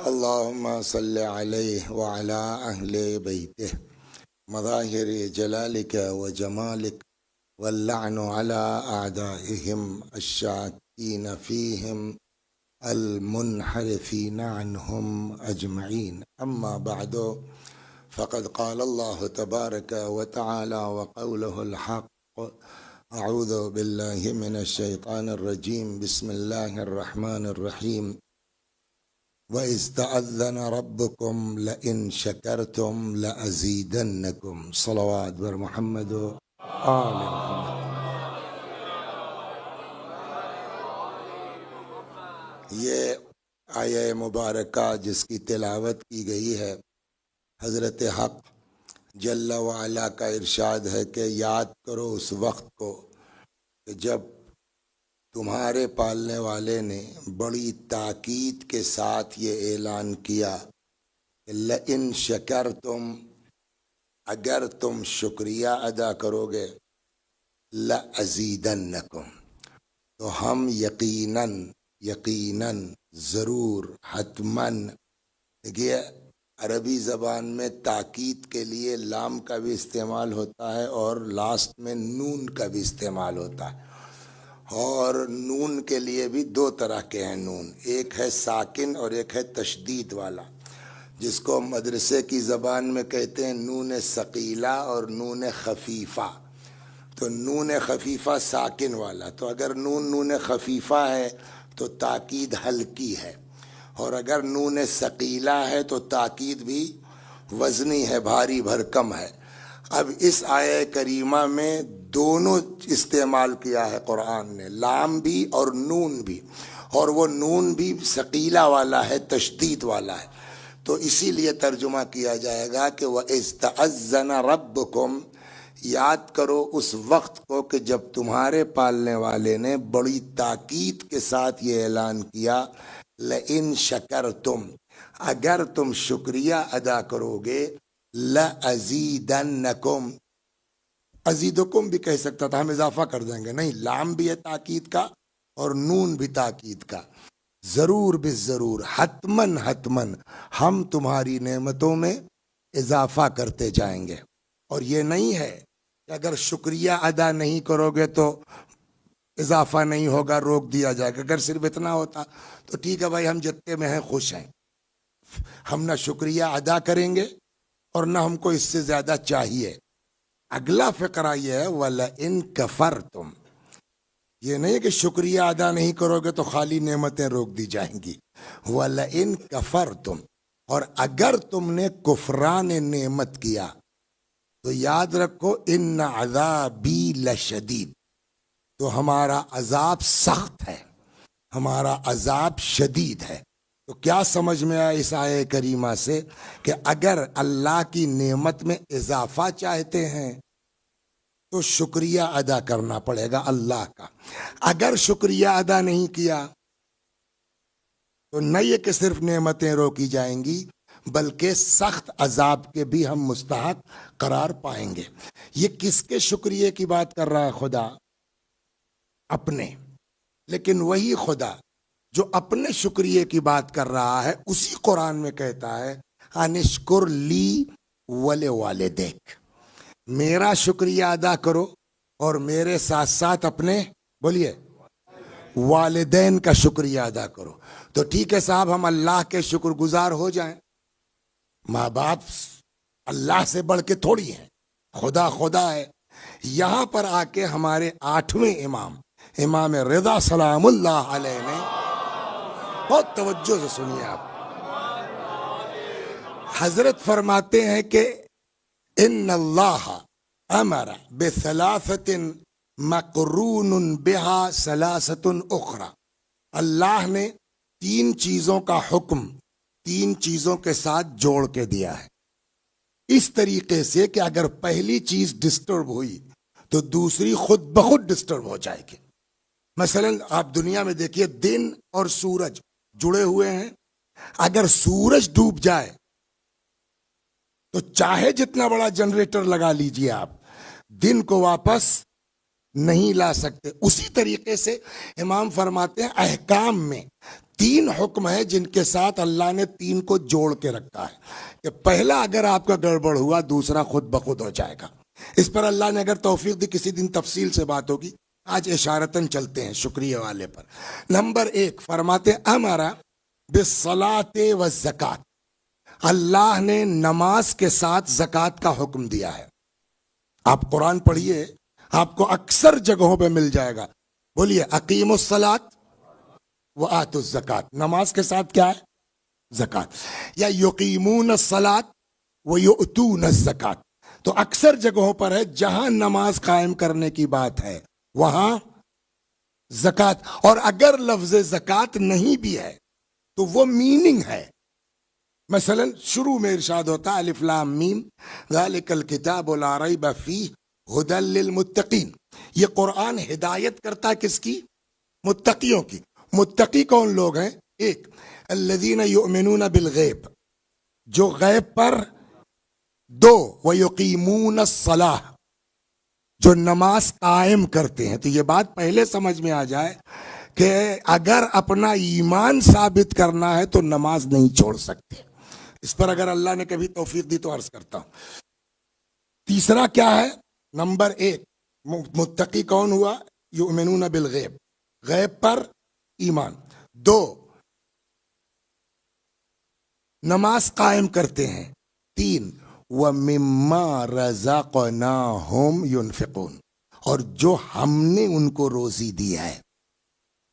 اللهم صل عليه وعلى أهل بيته مظاهر جلالك وجمالك واللعن على أعدائهم الشاكين فيهم المنحرفين عنهم أجمعين. أما بعد، فقد قال الله تبارك وتعالى وقوله الحق: أعوذ بالله من الشيطان الرجيم. بسم الله الرحمن الرحيم. وَإِذْ تَأَذَّنَ رَبُّكُمْ لَئِنْ شَكَرْتُمْ لَأَزِيدَنَّكُمْ. صلوات بر محمد و آل محمد. یہ آیہ مبارکہ جس کی تلاوت کی گئی ہے، حضرت حق جل وعلا کا ارشاد ہے کہ یاد کرو اس وقت کو کہ جب تمہارے پالنے والے نے بڑی تاکید کے ساتھ یہ اعلان کیا کہ لئن شکرتم، اگر تم شکریہ ادا کرو گے، لأزیدنکم، تو ہم یقیناً ضرور حتماً. دیکھیے عربی زبان میں تاکید کے لیے لام کا بھی استعمال ہوتا ہے اور لاسٹ میں نون کا بھی استعمال ہوتا ہے. اور نون کے لیے بھی دو طرح کے ہیں نون، ایک ہے ساکن اور ایک ہے تشدید والا، جس کو مدرسے کی زبان میں کہتے ہیں نون ثقیلہ اور نون خفیفہ. تو نون خفیفہ ساکن والا، تو اگر نون خفیفہ ہے تو تاکید ہلکی ہے، اور اگر نون ثقیلہ ہے تو تاکید بھی وزنی ہے، بھاری بھرکم ہے. اب اس آیہ کریمہ میں دونوں استعمال کیا ہے قرآن نے، لام بھی اور نون بھی، اور وہ نون بھی ثقیلہ والا ہے، تشدید والا ہے. تو اسی لیے ترجمہ کیا جائے گا کہ وَإِذْ تَأَذَّنَ رَبُّكُمْ، یاد کرو اس وقت کو کہ جب تمہارے پالنے والے نے بڑی تاکید کے ساتھ یہ اعلان کیا، لئن شکرتم، اگر تم شکریہ ادا کرو گے، لأزیدنکم، ازیدکم بھی کہہ سکتا تھا، ہم اضافہ کر دیں گے، نہیں، لام بھی ہے تاکید کا اور نون بھی تاکید کا. ضرور بالضرور، حتماً ہم تمہاری نعمتوں میں اضافہ کرتے جائیں گے. اور یہ نہیں ہے کہ اگر شکریہ ادا نہیں کرو گے تو اضافہ نہیں ہوگا، روک دیا جائے گا. اگر صرف اتنا ہوتا تو ٹھیک ہے بھائی، ہم جتنے میں ہیں خوش ہیں، ہم نہ شکریہ ادا کریں گے اور نہ ہم کو اس سے زیادہ چاہیے. اگلا فقرہ یہ ہے وَلَئِن كَفَرْتُمْ، یہ نہیں کہ شکریہ ادا نہیں کرو گے تو خالی نعمتیں روک دی جائیں گی. وَلَئِن كَفَرْتُمْ، اور اگر تم نے کفران نعمت کیا تو یاد رکھو ان عذابی لشدید، تو ہمارا عذاب سخت ہے، ہمارا عذاب شدید ہے. تو کیا سمجھ میں آیا اس آیہ کریمہ سے کہ اگر اللہ کی نعمت میں اضافہ چاہتے ہیں تو شکریہ ادا کرنا پڑے گا اللہ کا. اگر شکریہ ادا نہیں کیا تو نہ یہ کہ صرف نعمتیں روکی جائیں گی بلکہ سخت عذاب کے بھی ہم مستحق قرار پائیں گے. یہ کس کے شکریہ کی بات کر رہا ہے خدا؟ اپنے. لیکن وہی خدا جو اپنے شکریہ کی بات کر رہا ہے اسی قرآن میں کہتا ہے انشکر لی ولوالدیک، میرا شکریہ ادا کرو اور میرے ساتھ ساتھ اپنے، بولیے، والدین کا شکریہ ادا کرو. تو ٹھیک ہے صاحب، ہم اللہ کے شکر گزار ہو جائیں. ماں باپ اللہ سے بڑھ کے تھوڑی ہیں، خدا ہے. یہاں پر آ کے ہمارے 8ویں امام رضا سلام اللہ علیہ نے، بہت توجہ سے سنیے آپ، حضرت فرماتے ہیں کہ ان اللہ امر بثلاثۃ مقرون بها ثلاثۃ اخرى، اللہ نے 3 چیزوں کا حکم 3 چیزوں کے ساتھ جوڑ کے دیا ہے، اس طریقے سے کہ اگر پہلی چیز ڈسٹرب ہوئی تو دوسری خود بخود ڈسٹرب ہو جائے گی. مثلا آپ دنیا میں دیکھیے، دن اور سورج جڑے ہوئے ہیں. اگر سورج ڈوب جائے تو چاہے جتنا بڑا جنریٹر لگا لیجئے آپ، دن کو واپس نہیں لا سکتے. اسی طریقے سے امام فرماتے ہیں احکام میں تین حکم ہے جن کے ساتھ اللہ نے تین کو جوڑ کے رکھا ہے کہ پہلا اگر آپ کا گڑبڑ ہوا دوسرا خود بخود ہو جائے گا. اس پر اللہ نے اگر توفیق دی کسی دن تفصیل سے بات ہوگی، آج اشارتاً چلتے ہیں شکریہ والے پر. نمبر 1 فرماتے امرا بالصلاۃ والزکات، اللہ نے نماز کے ساتھ زکوٰۃ کا حکم دیا ہے. آپ قرآن پڑھیے، آپ کو اکثر جگہوں پہ مل جائے گا. بولیے اقیموا الصلاۃ وآتوا الزکات، نماز کے ساتھ کیا ہے؟ زکات. یا یقیمون الصلاۃ ویؤتون الزکات. تو اکثر جگہوں پر ہے جہاں نماز قائم کرنے کی بات ہے وہاں زکات. اور اگر لفظ زکات نہیں بھی ہے تو وہ میننگ ہے. مثلا شروع میں ارشاد ہوتا الف لام میم ذالک الکتاب لا ریب فیہ ھدی للمتقین. یہ قرآن ہدایت کرتا ہے کس کی؟ متقیوں کی. متقی کون لوگ ہیں؟ ایک الذین یؤمنون بالغیب، جو غیب پر. 2 ویقیمون الصلاۃ، جو نماز قائم کرتے ہیں. تو یہ بات پہلے سمجھ میں آ جائے کہ اگر اپنا ایمان ثابت کرنا ہے تو نماز نہیں چھوڑ سکتے. اس پر اگر اللہ نے کبھی توفیق دی تو عرض کرتا ہوں. تیسرا کیا ہے؟ نمبر 1 متقی کون ہوا؟ یؤمنون بالغیب، غیب پر ایمان. 2 نماز قائم کرتے ہیں. 3 وَمِمَّا رَزَقْنَاهُمْ يُنْفِقُونَ، اور جو ہم نے ان کو روزی دی ہے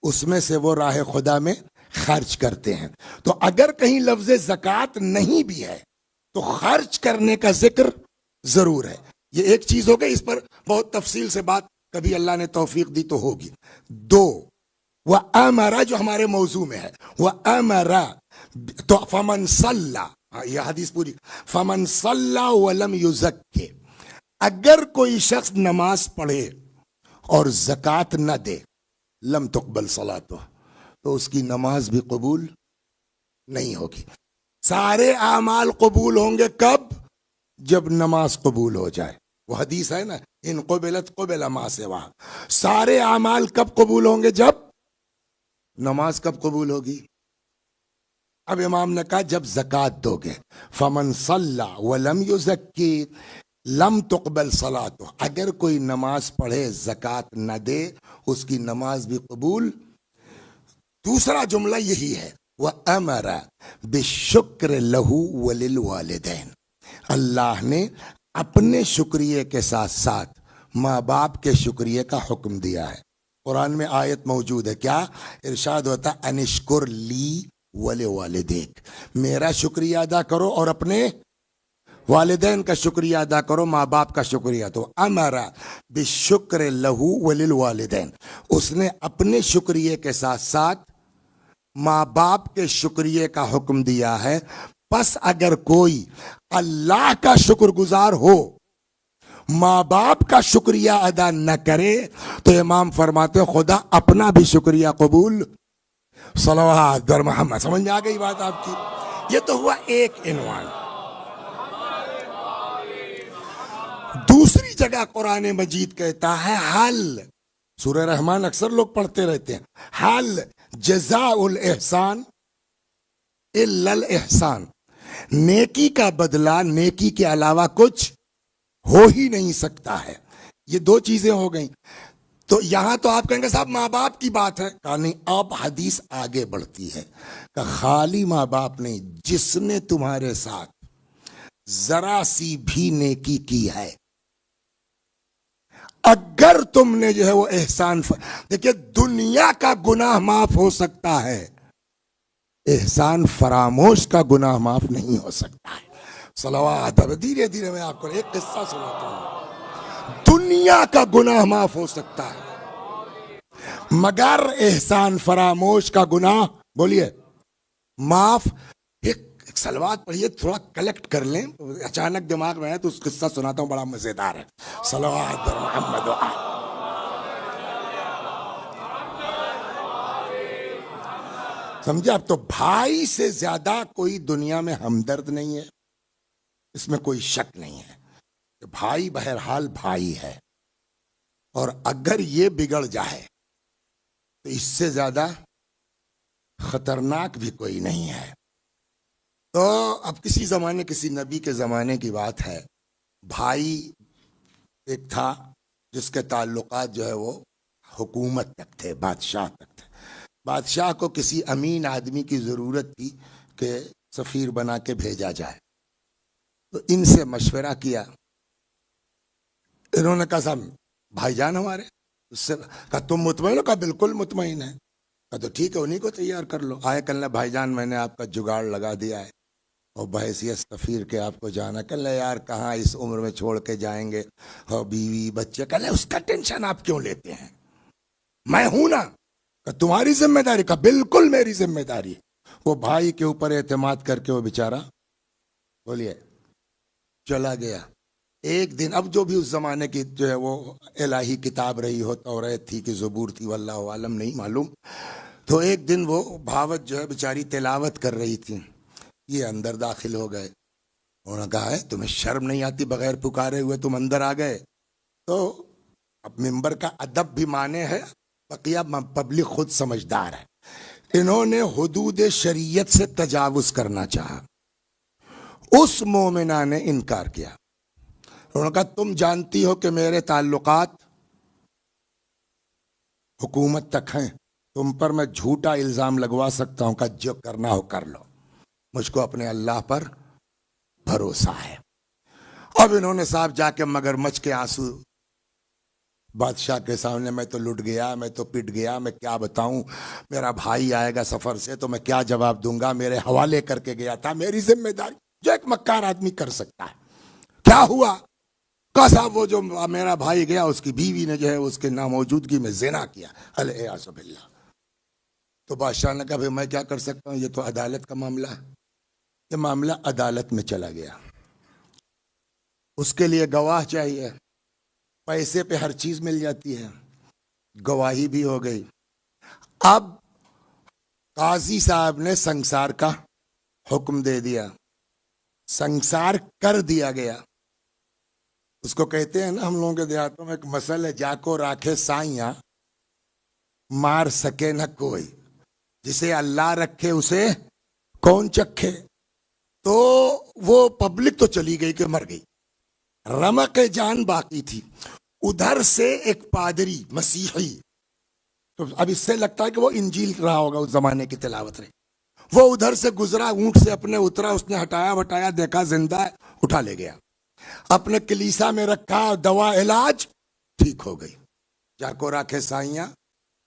اس میں سے وہ راہ خدا میں خرچ کرتے ہیں. تو اگر کہیں لفظ زکوٰۃ نہیں بھی ہے تو خرچ کرنے کا ذکر ضرور ہے. یہ ایک چیز ہو گئی، اس پر بہت تفصیل سے بات کبھی اللہ نے توفیق دی تو ہوگی. 2 وَأَمَرَ، جو ہمارے موضوع میں ہے، وَأَمَرَ تو فمن صلی، یہ حدیث پوری، فمن صلی ولم یزکی، اگر کوئی شخص نماز پڑھے اور زکوٰۃ نہ دے لم تقبل صلاتہ، تو اس کی نماز بھی قبول نہیں ہوگی. سارے اعمال قبول ہوں گے کب؟ جب نماز قبول ہو جائے. وہ حدیث ہے نا ان قبلت قبل ما سوا. سارے اعمال کب قبول ہوں گے؟ جب نماز کب قبول ہوگی؟ اب امام نے کہا جب زکوٰۃ دو گے. فمن صلی ولم یزکی لم تقبل صلاتہ، اگر کوئی نماز پڑھے زکوٰۃ نہ دے اس کی نماز بھی قبول. دوسرا جملہ یہی ہے وَأَمَرَ بِالشُّكْرِ لَهُ وَلِلْوَالِدَيْنِ، اللہ نے اپنے شکریہ کے ساتھ ساتھ ماں باپ کے شکریہ کا حکم دیا ہے. قرآن میں آیت موجود ہے، کیا ارشاد ہوتا؟ انشکر لی ولوالدیک، میرا شکریہ ادا کرو اور اپنے والدین کا شکریہ ادا کرو، ماں باپ کا شکریہ. تو امرا بالشکر لہو وللوالدین، اس نے اپنے شکریہ کے ساتھ ساتھ ماں باپ کے شکریہ کا حکم دیا ہے. پس اگر کوئی اللہ کا شکر گزار ہو ماں باپ کا شکریہ ادا نہ کرے تو امام فرماتے خدا اپنا بھی شکریہ قبول. صلوات در محمد. سمجھ میں آ گئی بات آپ کی؟ یہ تو ہوا ایک عنوان. دوسری جگہ قرآن مجید کہتا ہے حل، سورہ رحمان اکثر لوگ پڑھتے رہتے ہیں، حل جزاء الاحسان الا الاحسان، نیکی کا بدلہ نیکی کے علاوہ کچھ ہو ہی نہیں سکتا ہے. یہ دو چیزیں ہو گئیں. تو یہاں تو آپ کہیں گے صاحب ماں باپ کی بات ہے، کہا نہیں، اب حدیث آگے بڑھتی ہے کہ خالی ماں باپ نہیں، جس نے تمہارے ساتھ ذرا سی بھی نیکی کی ہے، اگر تم نے جو ہے وہ احسان دیکھیے دنیا کا گناہ معاف ہو سکتا ہے، احسان فراموش کا گناہ معاف نہیں ہو سکتا ہے. صلوات. دھیرے دھیرے میں آپ کو ایک قصہ سناتا ہوں. دنیا کا گناہ معاف ہو سکتا ہے مگر احسان فراموش کا گناہ بولیے معاف. ایک سلوات پڑھیے، تھوڑا کلیکٹ کر لیں، اچانک دماغ میں ہے تو اس قصہ سناتا ہوں، بڑا مزیدار ہے. صلوات پر محمد و آل. سمجھے؟ اب تو بھائی سے زیادہ کوئی دنیا میں ہمدرد نہیں ہے، اس میں کوئی شک نہیں ہے کہ بھائی بہرحال بھائی ہے، اور اگر یہ بگڑ جائے تو اس سے زیادہ خطرناک بھی کوئی نہیں ہے. تو اب کسی زمانے کسی نبی کے زمانے کی بات ہے, بھائی ایک تھا جس کے تعلقات جو ہے وہ حکومت تک تھے, بادشاہ تک تھے. بادشاہ کو کسی امین آدمی کی ضرورت تھی کہ سفیر بنا کے بھیجا جائے. تو ان سے مشورہ کیا. انہوں نے کہا صاحب بھائی جان ہمارے, اس سے کہا تم مطمئن ہو؟ کہا بالکل مطمئن ہے. کہا تو ٹھیک ہے انہیں کو تیار کر لو. آئے کہنے بھائی جان میں نے آپ کا جگاڑ لگا دیا ہے اور بحیثیت سفیر کے آپ کو جانا. کہنے یار کہاں اس عمر میں چھوڑ کے جائیں گے, اور بیوی بچے. کہنے اس کا ٹینشن آپ کیوں لیتے ہیں, میں ہوں نا. کہ تمہاری ذمہ داری. کا بالکل میری ذمہ داری. وہ بھائی کے اوپر اعتماد کر کے وہ بیچارہ بولیے چلا گیا. ایک دن, اب جو بھی اس زمانے کی جو ہے وہ الہی کتاب رہی ہو, توریت تھی کہ زبور تھی, واللہ عالم نہیں معلوم. تو ایک دن وہ بھاوت جو ہے بیچاری تلاوت کر رہی تھی, یہ اندر داخل ہو گئے. انہوں نے کہا ہے تمہیں شرم نہیں آتی, بغیر پکارے ہوئے تم اندر آ گئے. تو اب ممبر کا ادب بھی مانے ہے, بقیہ پبلک خود سمجھدار ہے. انہوں نے حدود شریعت سے تجاوز کرنا چاہا. اس مومنہ نے انکار کیا. انہوں نے کہا تم جانتی ہو کہ میرے تعلقات حکومت تک ہیں, تم پر میں جھوٹا الزام لگوا سکتا ہوں. کہ جو کرنا ہو کر لو, مجھ کو اپنے اللہ پر بھروسہ ہے. اب انہوں نے صاحب جا کے مگرمچھ کے آنسو بادشاہ کے سامنے, میں تو لٹ گیا, میں تو پٹ گیا, میں کیا بتاؤں, میرا بھائی آئے گا سفر سے تو میں کیا جواب دوں گا, میرے حوالے کر کے گیا تھا, میری ذمہ داری جو ایک مکار آدمی کر سکتا ہے. کیا ہوا؟ کہا صاحب وہ جو میرا بھائی گیا اس کی بیوی نے جو ہے اس کے ناموجودگی میں زنا کیا, الیاذ باللہ. تو بادشاہ نے کہا بھائی میں کیا کر سکتا ہوں, یہ تو عدالت کا معاملہ ہے. یہ معاملہ عدالت میں چلا گیا. اس کے لیے گواہ چاہیے, پیسے پہ ہر چیز مل جاتی ہے. گواہی بھی ہو گئی. اب قاضی صاحب نے سنسار کا حکم دے دیا, سنسار کر دیا گیا. اس کو کہتے ہیں نا ہم لوگوں کے دیہاتوں میں ایک مسئلہ ہے, جا کو راکھے سائیاں مار سکے نہ کوئی, جسے اللہ رکھے اسے کون چکھے. تو وہ پبلک تو چلی گئی کہ مر گئی, رمق جان باقی تھی. ادھر سے ایک پادری مسیحی, تو اب اس سے لگتا ہے کہ وہ انجیل رہا ہوگا اس زمانے کی تلاوت رہی, وہ ادھر سے گزرا, اونٹ سے اپنے اترا, اس نے ہٹایا بٹایا, دیکھا زندہ ہے, اٹھا لے گیا, اپنے کلیسا میں رکھا, دوا علاج ٹھیک ہو گئی. جا کو راکھے سائیاں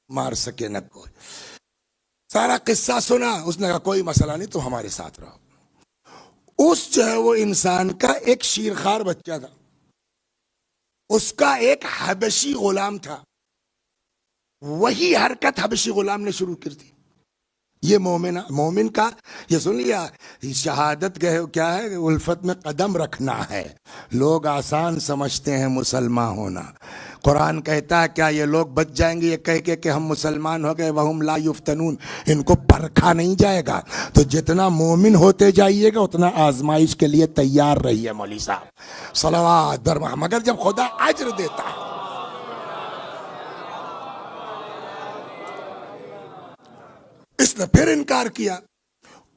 مار سکے نہ کوئی. سارا قصہ سنا, اس نے کہا کوئی مسئلہ نہیں, تم ہمارے ساتھ رہو. اس جو ہے وہ انسان کا ایک شیرخوار بچہ تھا, اس کا ایک حبشی غلام تھا, وہی حرکت حبشی غلام نے شروع کی تھی. یہ مومن کا یہ سن لیا, شہادت کیا ہے, الفت میں قدم رکھنا ہے. لوگ آسان سمجھتے ہیں مسلمان ہونا. قرآن کہتا ہے کیا یہ لوگ بچ جائیں گے یہ کہہ کے کہ ہم مسلمان ہو گئے, وہم لا یفتنون, ان کو پرکھا نہیں جائے گا. تو جتنا مومن ہوتے جائیے گا اتنا آزمائش کے لیے تیار رہیے. مولوی صاحب صلوات بر محمد. مگر جب خدا اجر دیتا ہے, اس نے پھر انکار کیا.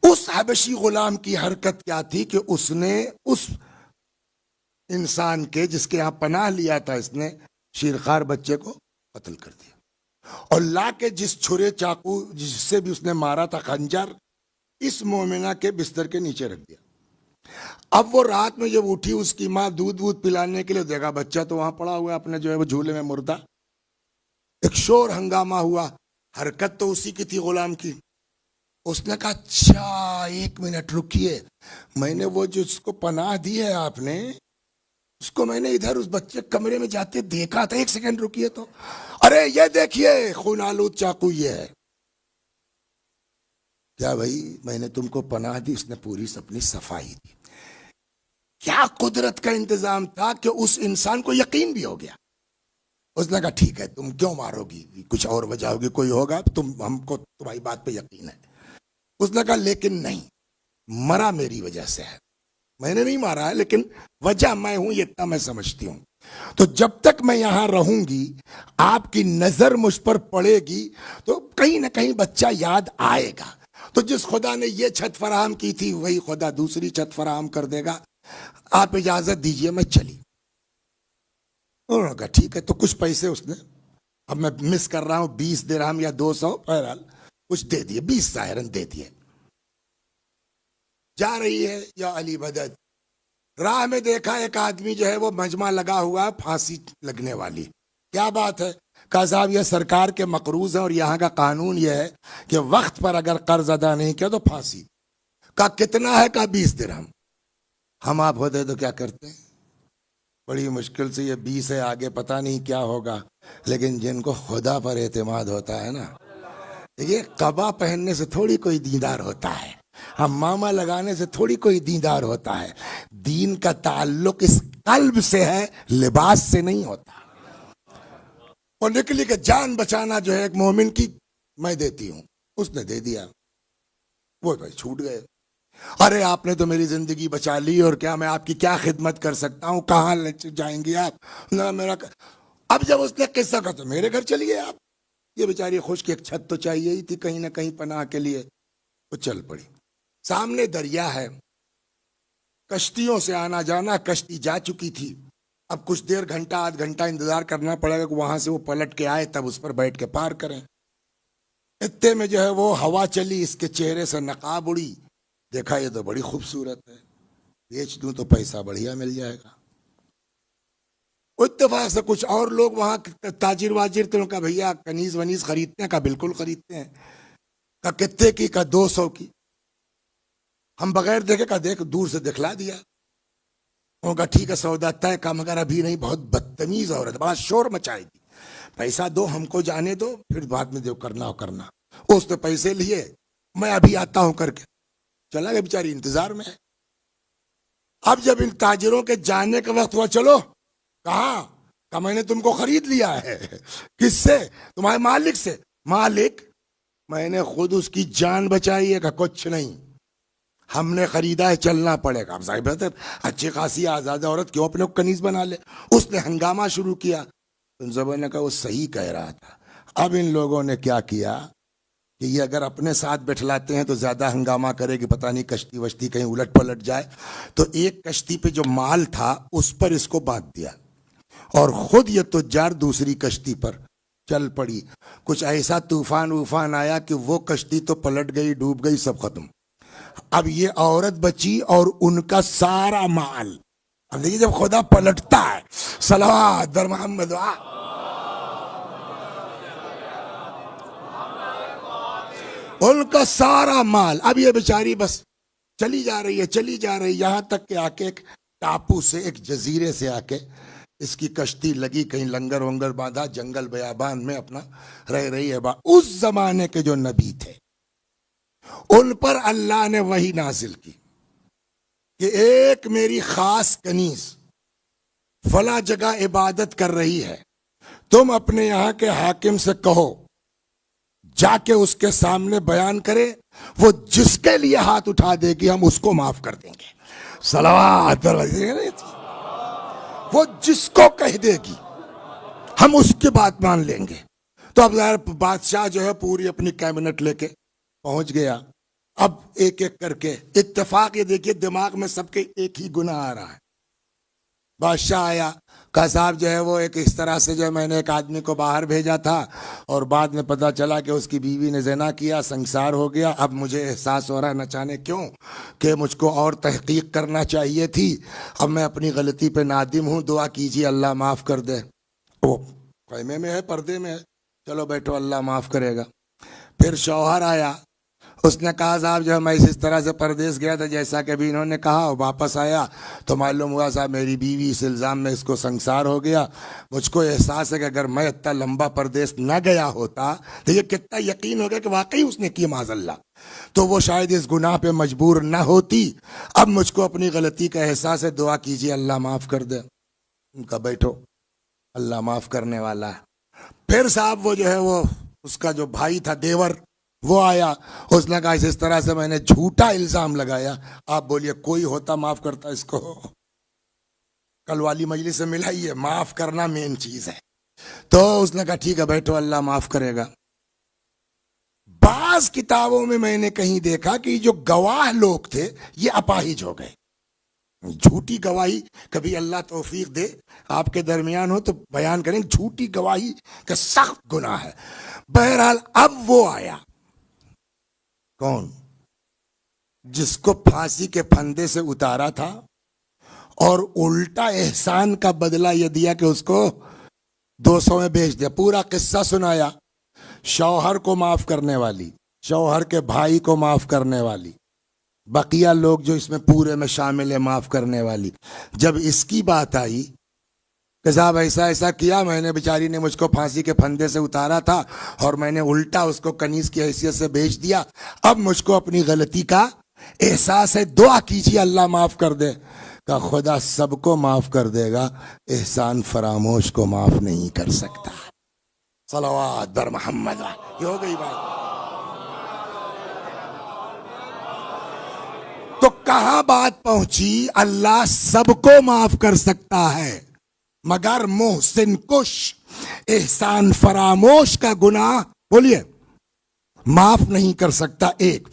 اس حبشی غلام کی حرکت کیا تھی کہ اس نے اس انسان کے جس کے یہاں پناہ لیا تھا, اس نے شیرخوار بچے کو قتل کر دیا, اور لا کے جس چھرے چاقو جس سے بھی اس نے مارا تھا, خنجر, اس مومنہ کے بستر کے نیچے رکھ دیا. اب وہ رات میں جب اٹھی, اس کی ماں دودھ پلانے کے لیے, دیکھا بچہ تو وہاں پڑا ہوا اپنے جو ہے وہ جھولے میں مردہ. ایک شور ہنگامہ ہوا, حرکت تو اسی کی تھی غلام کی. اس نے کہا اچھا ایک منٹ رکیے, میں نے وہ جو اس کو پناہ دی ہے آپ نے, اس کو میں نے ادھر اس بچے کمرے میں جاتے دیکھا تھا, ایک سیکنڈ رکیے تو, ارے یہ دیکھیے خون آلود چاقو یہ ہے. کیا بھائی میں نے تم کو پناہ دی, اس نے پوری اپنی صفائی دی. کیا قدرت کا انتظام تھا کہ اس انسان کو یقین بھی ہو گیا. اس نے کہا ٹھیک ہے تم کیوں مارو گی, کچھ اور وجہ ہوگی, کوئی ہوگا, ہم کو تمہاری بات پہ یقین ہے. اس نے کہا لیکن نہیں, مرا میری وجہ سے ہے, میں نے نہیں مارا ہے لیکن وجہ میں ہوں, یہ اتنا میں سمجھتی ہوں. تو جب تک میں یہاں رہوں گی آپ کی نظر مجھ پر پڑے گی تو کہیں نہ کہیں بچہ یاد آئے گا. تو جس خدا نے یہ چھت فراہم کی تھی وہی خدا دوسری چھت فراہم کر دے گا. آپ اجازت دیجئے میں چلی. انہوں نے کہا ٹھیک ہے. تو کچھ پیسے اس نے, اب میں مس کر رہا ہوں 20 درہم یا 200, بہرحال کچھ دے دیے, 20 ظاہراً دے دیے. جا رہی ہے یا علی مدد. راہ میں دیکھا ایک آدمی جو ہے وہ مجمع لگا ہوا ہے پھانسی لگنے والی. کیا بات ہے؟ کہا صاحب یہ سرکار کے مقروض ہیں اور یہاں کا قانون یہ ہے کہ وقت پر اگر قرض ادا نہیں کیا تو پھانسی. کہا کتنا ہے؟ کہا 20 درہم. ہم آپ ہوتے تو کیا کرتے ہیں؟ بڑی مشکل سے یہ 20 ہے, آگے پتہ نہیں کیا ہوگا. لیکن جن کو خدا پر اعتماد ہوتا ہے نا, یہ قبا پہننے سے تھوڑی کوئی دیندار ہوتا ہے, ہم ماما لگانے سے تھوڑی کوئی دیندار ہوتا ہے. دین کا تعلق اس قلب سے ہے, لباس سے نہیں ہوتا. اور نکلی کہ جان بچانا جو ہے ایک مومن کی میں دیتی ہوں. اس نے دے دیا, وہ بھائی چھوٹ گئے. ارے آپ نے تو میری زندگی بچا لی, اور کیا میں آپ کی کیا خدمت کر سکتا ہوں, کہاں جائیں گے آپ؟ نہ میرا. اب جب اس نے قصہ کہا تو میرے گھر چلیے آپ. یہ بیچاری خوش کی ایک چھت تو چاہیے ہی تھی کہیں نہ کہیں پناہ کے لیے. وہ چل پڑی. سامنے دریا ہے, کشتیوں سے آنا جانا, کشتی جا چکی تھی. اب کچھ دیر, گھنٹہ آدھ گھنٹہ انتظار کرنا پڑے گا کہ وہاں سے وہ پلٹ کے آئے تب اس پر بیٹھ کے پار کریں. اتنے میں جو ہے وہ ہوا چلی, اس کے چہرے سے نقاب اڑی. دیکھا یہ تو بڑی خوبصورت ہے, بیچ دوں تو پیسہ بڑھیا مل جائے گا. اتفاق سے کچھ اور لوگ وہاں تاجر واجر تھے, کا بھیا کنیز ونیز خریدتے ہیں؟ کا بالکل خریدتے ہیں. کا کتے کی؟ کا 200 کی. ہم بغیر دیکھے کا دیکھ دور سے دکھلا دیا. انہوں نے کہا ٹھیک ہے سودا طے کا, مگر ابھی نہیں, بہت بدتمیز عورت, بڑا شور مچائے گی. پیسہ دو, ہم کو جانے دو, پھر بعد میں جو کرنا ہو کرنا. اس نے پیسے لیے, میں ابھی آتا ہوں کر کے چلا گیا. بیچاری انتظار میں ہے. اب جب ان تاجروں کے جانے کا وقت ہوا, چلو. کہاں؟ کہ میں نے تم کو خرید لیا ہے. کس سے؟ تمہارے مالک سے. مالک؟ میں نے خود اس کی جان بچائی ہے. کہ کچھ نہیں, ہم نے خریدا ہے, چلنا پڑے گا. اب صاحب اچھی خاصی آزاد عورت کیوں اپنے کو کنیز بنا لے. اس نے ہنگامہ شروع کیا. ان سبوں نے کہا وہ صحیح کہہ رہا تھا. اب ان لوگوں نے کیا کیا کہ یہ اگر اپنے ساتھ بٹھلاتے ہیں تو زیادہ ہنگامہ کرے گی, پتہ نہیں کشتی وشتی کہیں الٹ پلٹ جائے. تو ایک کشتی پہ جو مال تھا اس پر اس کو باندھ دیا, اور خود یہ تجار دوسری کشتی پر چل پڑی. کچھ ایسا طوفان ووفان آیا کہ وہ کشتی تو پلٹ گئی, ڈوب گئی, سب ختم. اب یہ عورت بچی اور ان کا سارا مال. اب دیکھیے جب خدا پلٹتا ہے, صلوات بر محمد, ان کا سارا مال. اب یہ بیچاری بس چلی جا رہی ہے, چلی جا رہی, یہاں تک کہ آ کے ایک ٹاپو سے, ایک جزیرے سے آ کے اس کی کشتی لگی, کہیں لنگر ونگر باندھا, جنگل بیابان میں اپنا رہ رہی ہے. اس زمانے کے جو نبی تھے ان پر اللہ نے وحی نازل کی کہ ایک میری خاص کنیز فلاں جگہ عبادت کر رہی ہے, تم اپنے یہاں کے حاکم سے کہو جا کے اس کے سامنے بیان کرے, وہ جس کے لیے ہاتھ اٹھا دے گی ہم اس کو معاف کر دیں گے. صلوات, وہ جس کو کہہ دے گی ہم اس کی بات مان لیں گے. تو اب ظاہر بادشاہ جو ہے پوری اپنی کیبنٹ لے کے پہنچ گیا. اب ایک ایک کر کے, اتفاق یہ دیکھیے دماغ میں سب کے ایک ہی گناہ آ رہا ہے. بادشاہ آیا, کہا صاحب جو ہے وہ ایک اس طرح سے جو ہے میں نے ایک آدمی کو باہر بھیجا تھا, اور بعد میں پتا چلا کہ اس کی بیوی نے زنا کیا, سنسار ہو گیا. اب مجھے احساس ہو رہا ہے نہ جانے کیوں کہ مجھ کو اور تحقیق کرنا چاہیے تھی. اب میں اپنی غلطی پہ نادم ہوں, دعا کیجیے اللہ معاف کر دے. وہ خیمے میں ہے, پردے میں ہے, چلو بیٹھو اللہ معاف کرے گا. پھر شوہر آیا, اس نے کہا صاحب جو میں اس طرح سے پردیس گیا تھا جیسا کہ ابھی انہوں نے کہا, واپس آیا تو معلوم ہوا صاحب میری بیوی اس الزام میں اس کو سنسار ہو گیا. مجھ کو احساس ہے کہ اگر میں اتنا لمبا پردیس نہ گیا ہوتا تو یہ کتنا یقین ہو گیا کہ واقعی اس نے کی معاذ اللہ, تو وہ شاید اس گناہ پہ مجبور نہ ہوتی. اب مجھ کو اپنی غلطی کا احساس ہے, دعا کیجیے اللہ معاف کر دے. ان کا بیٹھو, اللہ معاف کرنے والا ہے. پھر صاحب وہ جو ہے وہ اس کا جو بھائی تھا دیور, وہ آیا, اس نے کہا اس طرح سے میں نے جھوٹا الزام لگایا, آپ بولیے کوئی ہوتا معاف کرتا اس کو؟ کل والی مجلس سے ملا ہی ہے، معاف کرنا مین چیز ہے. تو اس نے کہا ٹھیک ہے بیٹھو، اللہ معاف کرے گا. بعض کتابوں میں نے کہیں دیکھا کہ جو گواہ لوگ تھے یہ اپاہج ہو گئے. جھوٹی گواہی، کبھی اللہ توفیق دے آپ کے درمیان ہو تو بیان کریں، جھوٹی گواہی کا سخت گناہ ہے. بہرحال اب وہ آیا، کون؟ جس کو پھانسی کے پھندے سے اتارا تھا اور الٹا احسان کا بدلہ یہ دیا کہ اس کو 200 میں بیچ دیا. پورا قصہ سنایا، شوہر کو معاف کرنے والی، شوہر کے بھائی کو معاف کرنے والی، بقیہ لوگ جو اس میں پورے میں شامل ہے معاف کرنے والی. جب اس کی بات آئی کہ صاحب ایسا ایسا کیا، میں نے، بیچاری نے مجھ کو پھانسی کے پھندے سے اتارا تھا اور میں نے الٹا اس کو کنیز کی حیثیت سے بیچ دیا، اب مجھ کو اپنی غلطی کا احساس ہے، دعا کیجیے اللہ معاف کر دے. کہ خدا سب کو معاف کر دے گا، احسان فراموش کو معاف نہیں کر سکتا. صلوات بر محمد. یہ ہو گئی بات. تو کہاں بات پہنچی؟ اللہ سب کو معاف کر سکتا ہے مگر محسن کش، احسان فراموش کا گناہ بولیے معاف نہیں کر سکتا. ایک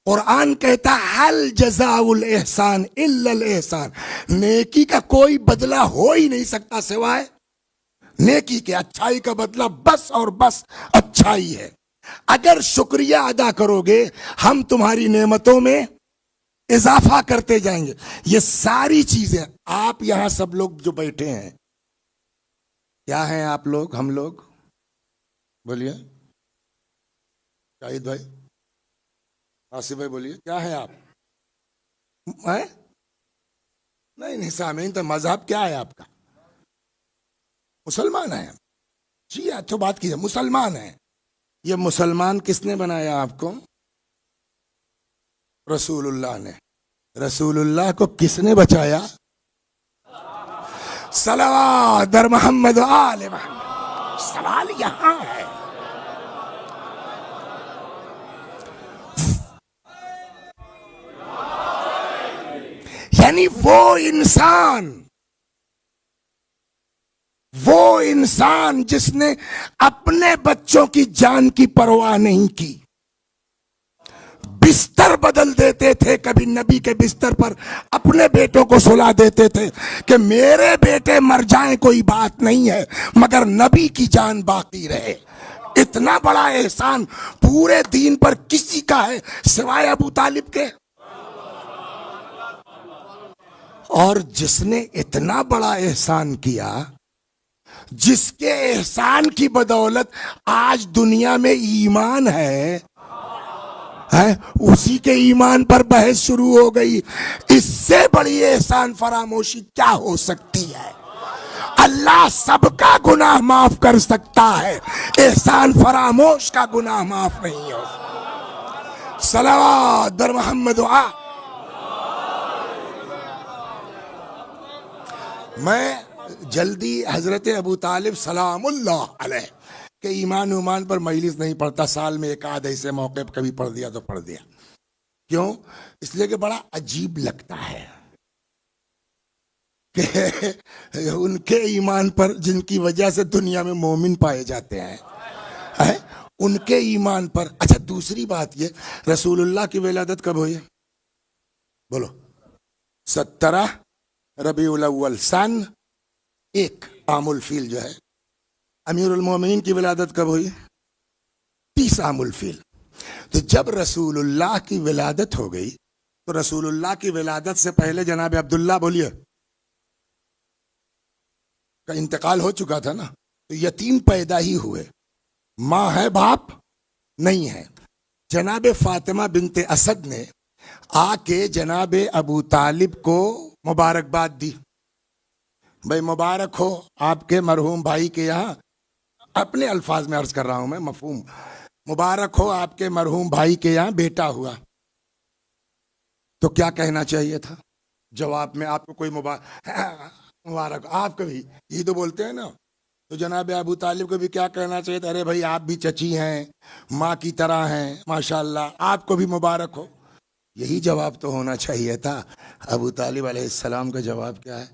قرآن کہتا حل جزاء الاحسان الا الاحسان، نیکی کا کوئی بدلہ ہو ہی نہیں سکتا سوائے نیکی کے. اچھائی کا بدلہ بس اور بس اچھائی ہے. اگر شکریہ ادا کرو گے ہم تمہاری نعمتوں میں اضافہ کرتے جائیں گے. یہ ساری چیزیں آپ یہاں سب لوگ جو بیٹھے ہیں کیا ہیں؟ آپ لوگ، ہم لوگ، بولیے شاہد بھائی، آصف بھائی بولیے کیا ہیں آپ؟ نہیں سامعین، تو مذہب کیا ہے آپ کا؟ مسلمان ہیں. جی اچھا بات کیجیے، مسلمان ہیں. یہ مسلمان کس نے بنایا آپ کو؟ رسول اللہ نے. رسول اللہ کو کس نے بچایا؟ صلوات بر محمد و آل محمد. سوال یہاں ہے، یعنی وہ انسان جس نے اپنے بچوں کی جان کی پرواہ نہیں کی، بستر بدل دیتے تھے، کبھی نبی کے بستر پر اپنے بیٹوں کو سلا دیتے تھے کہ میرے بیٹے مر جائیں کوئی بات نہیں ہے مگر نبی کی جان باقی رہے. اتنا بڑا احسان پورے دین پر کسی کا ہے سوائے ابو طالب کے؟ اور جس نے اتنا بڑا احسان کیا، جس کے احسان کی بدولت آج دنیا میں ایمان ہے، اسی کے ایمان پر بحث شروع ہو گئی. اس سے بڑی احسان فراموشی کیا ہو سکتی ہے؟ اللہ سب کا گناہ معاف کر سکتا ہے، احسان فراموش کا گناہ معاف نہیں ہو سکتا. صلوات بر محمد. میں جلدی حضرت ابو طالب سلام اللہ علیہ کہ ایمان پر مجلس نہیں پڑھتا، سال میں ایک آدھ ایسے موقع پر کبھی پڑھ دیا تو پڑھ دیا. کیوں؟ اس لیے کہ بڑا عجیب لگتا ہے کہ ان کے ایمان پر جن کی وجہ سے دنیا میں مومن پائے جاتے ہیں، ان کے ایمان پر. اچھا دوسری بات یہ، رسول اللہ کی ولادت کب ہوئی؟ بولو. 17 ربیع الاول سن 1 عام الفیل جو ہے. امیر المومنین کی ولادت کب ہوئی؟ 30 عام الفیل. تو جب رسول اللہ کی ولادت ہو گئی تو رسول اللہ کی ولادت سے پہلے جناب عبداللہ بولیے کا انتقال ہو چکا تھا نا، تو یتیم پیدا ہی ہوئے، ماں ہے باپ نہیں ہے. جناب فاطمہ بنت اسد نے آ کے جناب ابو طالب کو مبارکباد دی. بھائی مبارک ہو آپ کے مرحوم بھائی کے یہاں، اپنے الفاظ میں عرض کر رہا ہوں میں، مفہوم، مبارک ہو آپ کے مرحوم بھائی کے یہاں بیٹا ہوا. تو کیا کہنا چاہیے تھا جواب میں؟ آپ کو کوئی مبارک، آپ کبھی یہ تو بولتے ہیں نا، تو جناب ابو طالب کو بھی کیا کہنا چاہیے تھا؟ ارے بھائی آپ بھی چچی ہیں، ماں کی طرح ہیں، ماشاءاللہ آپ کو بھی مبارک ہو. یہی جواب تو ہونا چاہیے تھا. ابو طالب علیہ السلام کا جواب کیا ہے؟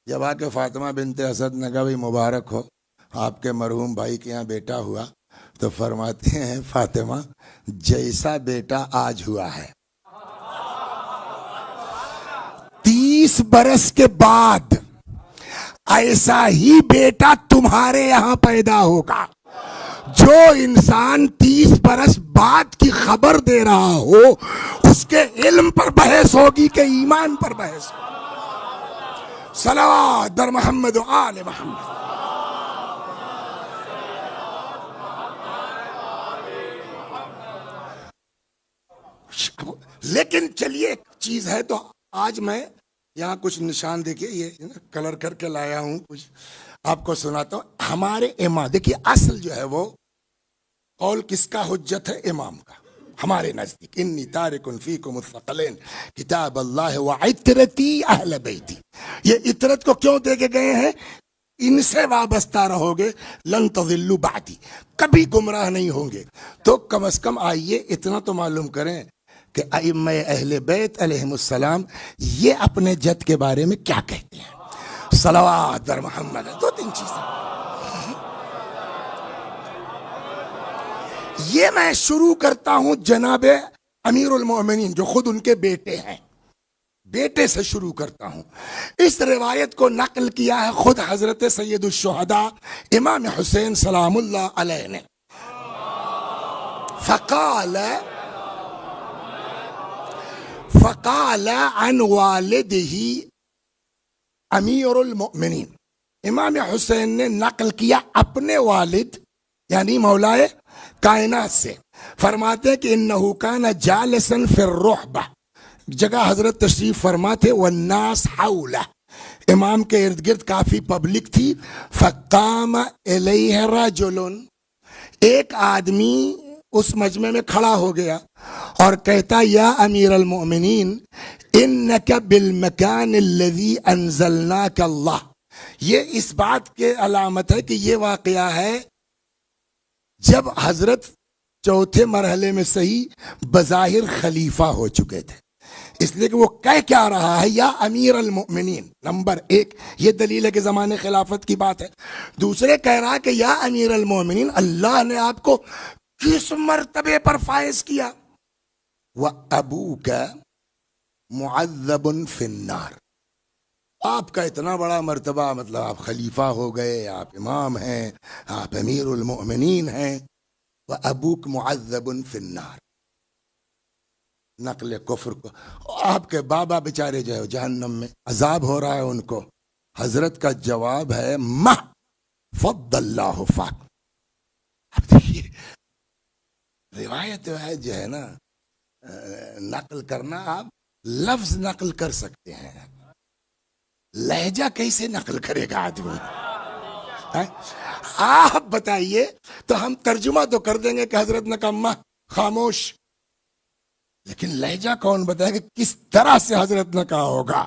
جب آ کے فاطمہ بنت اسد نے کہا بھائی مبارک ہو، آپ کے مرحوم بھائی کے یہاں بیٹا ہوا، تو فرماتے ہیں فاطمہ جیسا بیٹا آج ہوا ہے 30 برس کے بعد ایسا ہی بیٹا تمہارے یہاں پیدا ہوگا۔ جو انسان 30 برس بعد کی خبر دے رہا ہو اس کے علم پر بحث ہوگی کہ ایمان پر بحث ہوگی۔ صلوات بر محمد و آل محمد۔ لیکن چلیے ایک چیز ہے، تو آج میں یہاں کچھ نشان دیکھیے، یہ کلر کر کے لایا ہوں، کچھ آپ کو سناتا ہوں۔ ہمارے امام، دیکھیے اصل جو ہے وہ قول کس کا حجت ہے؟ امام کا ہمارے نزدیک۔ انی تارک فیکم الثقلین کتاب اللہ وعترتی اہل بیتی، یہ عطرت کو کیوں دے کے گئے ہیں؟ ان سے وابستہ رہو گے لن تضلوا بعدی، کبھی گمراہ نہیں ہوں گے۔ تو کم از کم آئیے اتنا تو معلوم کریں کہ ائمہ اہل بیت علیہم السلام یہ اپنے جد کے بارے میں کیا کہتے ہیں۔ صلوات بر محمد۔ دو تین چیزیں یہ میں شروع کرتا ہوں جناب امیر المومنین جو خود ان کے بیٹے ہیں، بیٹے سے شروع کرتا ہوں۔ اس روایت کو نقل کیا ہے خود حضرت سید الشہداء امام حسین سلام اللہ علیہ نے۔ فقال عن والدہ امیر المؤمنین، امام حسین نے نقل کیا اپنے والد یعنی مولائے کائنات سے، فرماتے کہ انہو کان جالسا فی الرحبہ، جگہ حضرت تشریف فرما تھے، والناس حولہ، امام کے ارد گرد کافی پبلک تھی، فقام الیہ رجل، ایک آدمی اس مجمع میں کھڑا ہو گیا اور کہتا یا امیر المؤمنین انک بالمکان الذی انزلناک اللہ، یہ اس بات کے علامت ہے کہ یہ واقعہ ہے جب حضرت چوتھے مرحلے میں صحیح بظاہر خلیفہ ہو چکے تھے، اس لیے کہ وہ کہہ کیا رہا ہے یا امیر المؤمنین، نمبر ایک یہ دلیل ہے کہ زمانے خلافت کی بات ہے۔ دوسرے کہہ رہا کہ یا امیر المؤمنین اللہ نے آپ کو کس مرتبے پر فائز کیا؟ وَأَبُوكَ مُعَذَّبٌ فِي النَّارِ، آپ کا اتنا بڑا مرتبہ، مطلب آپ خلیفہ ہو گئے، آپ امام ہیں، آپ امیر المؤمنین ہیں، وَأَبُوكَ مُعَذَّبٌ فِي النَّارِ، نقل کفر کو، آپ کے بابا بیچارے جو ہے جہنم میں عذاب ہو رہا ہے ان کو۔ حضرت کا جواب ہے مَا فَضَّ اللَّهُ فَاكَ۔ اب دیکھیے روایت جو ہے نا نقل کرنا، آپ لفظ نقل کر سکتے ہیں، لہجہ کیسے نقل کرے گا آدمی؟ آپ بتائیے، تو ہم ترجمہ تو کر دیں گے کہ حضرت نے کہا ماں خاموش، لیکن لہجہ کون بتائے کہ کس طرح سے حضرت نے کہا ہوگا؟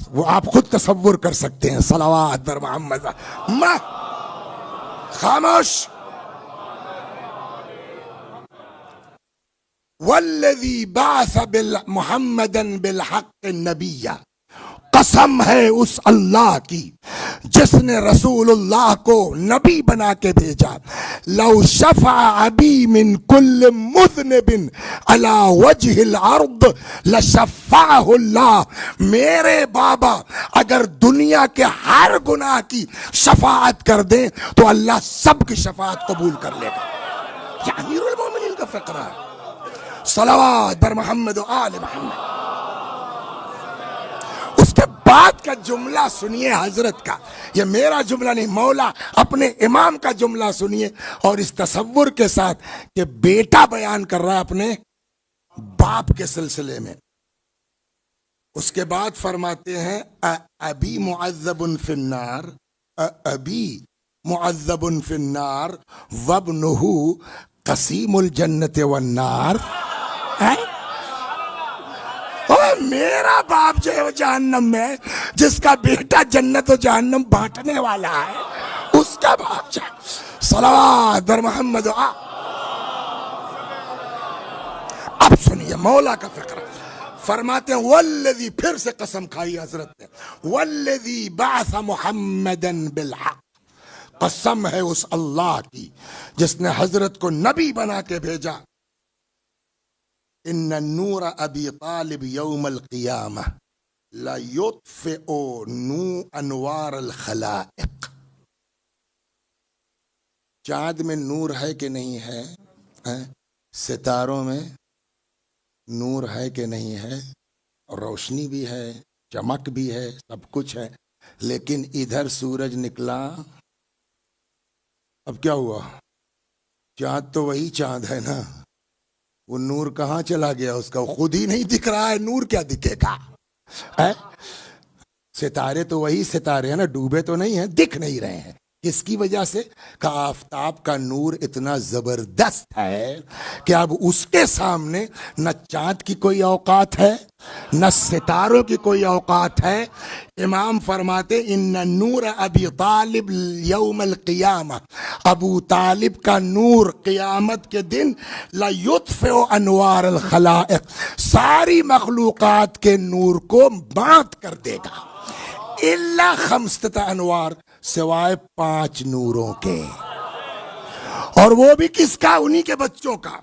وہ آپ خود تصور کر سکتے ہیں۔ صلوات بر محمد، ماں خاموش، والذی بعث محمدا بالحق النبی، قسم ہے اس اللہ کی جس نے رسول اللہ کو نبی بنا کے بھیجا، لو شفع ابی من کل مذنب علی وجہ الارض لشفعہ اللہ، میرے بابا اگر دنیا کے ہر گناہ کی شفاعت کر دیں تو اللہ سب کی شفاعت قبول کر لے گا۔ یہ امیر المومنین کا فقرہ ہے۔ صلوات بر محمد و آل محمد۔ اس کے بعد کا جملہ سنیے حضرت کا، یہ میرا جملہ نہیں، مولا اپنے امام کا جملہ سنیے، اور اس تصور کے ساتھ کہ بیٹا بیان کر رہا ہے اپنے باپ کے سلسلے میں۔ اس کے بعد فرماتے ہیں ابی معذب فی النار، ابی معذب فی النار وابنہ قسیم الجنت والنار، میرا باپ جو ہے وہ جہنم میں، جس کا بیٹا جنت و جہنم بانٹنے والا ہے، اس کا باپ جو ہے۔ صلوات بر محمد۔ اب سنیے مولا کا فقرہ، فرماتے ہیں والذی، پھر سے قسم کھائی حضرت نے، والذی بعث محمدن بالحق، قسم ہے اس اللہ کی جس نے حضرت کو نبی بنا کے بھیجا، ان نور ابی طالب یوم القیامہ لا یطفئ انوار الخلائق، چاند میں نور ہے کہ نہیں ہے؟ ستاروں میں نور ہے کہ نہیں ہے؟ روشنی بھی ہے، چمک بھی ہے، سب کچھ ہے، لیکن ادھر سورج نکلا، اب کیا ہوا؟ چاند تو وہی چاند ہے نا، وہ نور کہاں چلا گیا اس کا؟ خود ہی نہیں دکھ رہا ہے، نور کیا دکھے گا؟ ستارے تو وہی ستارے ہیں نا، ڈوبے تو نہیں ہیں، دکھ نہیں رہے ہیں، کس کی وجہ سے؟ کہ آفتاب کا نور اتنا زبردست ہے کہ اب اس کے سامنے نہ چاند کی کوئی اوقات ہے، نہ ستاروں کی کوئی اوقات ہے۔ امام فرماتے ان نور ابی طالب یوم القیامہ، ابو طالب کا نور قیامت کے دن لا یطفئ انوار الخلائق، ساری مخلوقات کے نور کو مات کر دے گا، الا خمسۃ انوار، سوائے 5 نوروں کے، اور وہ بھی کس کا؟ انہی کے بچوں کا،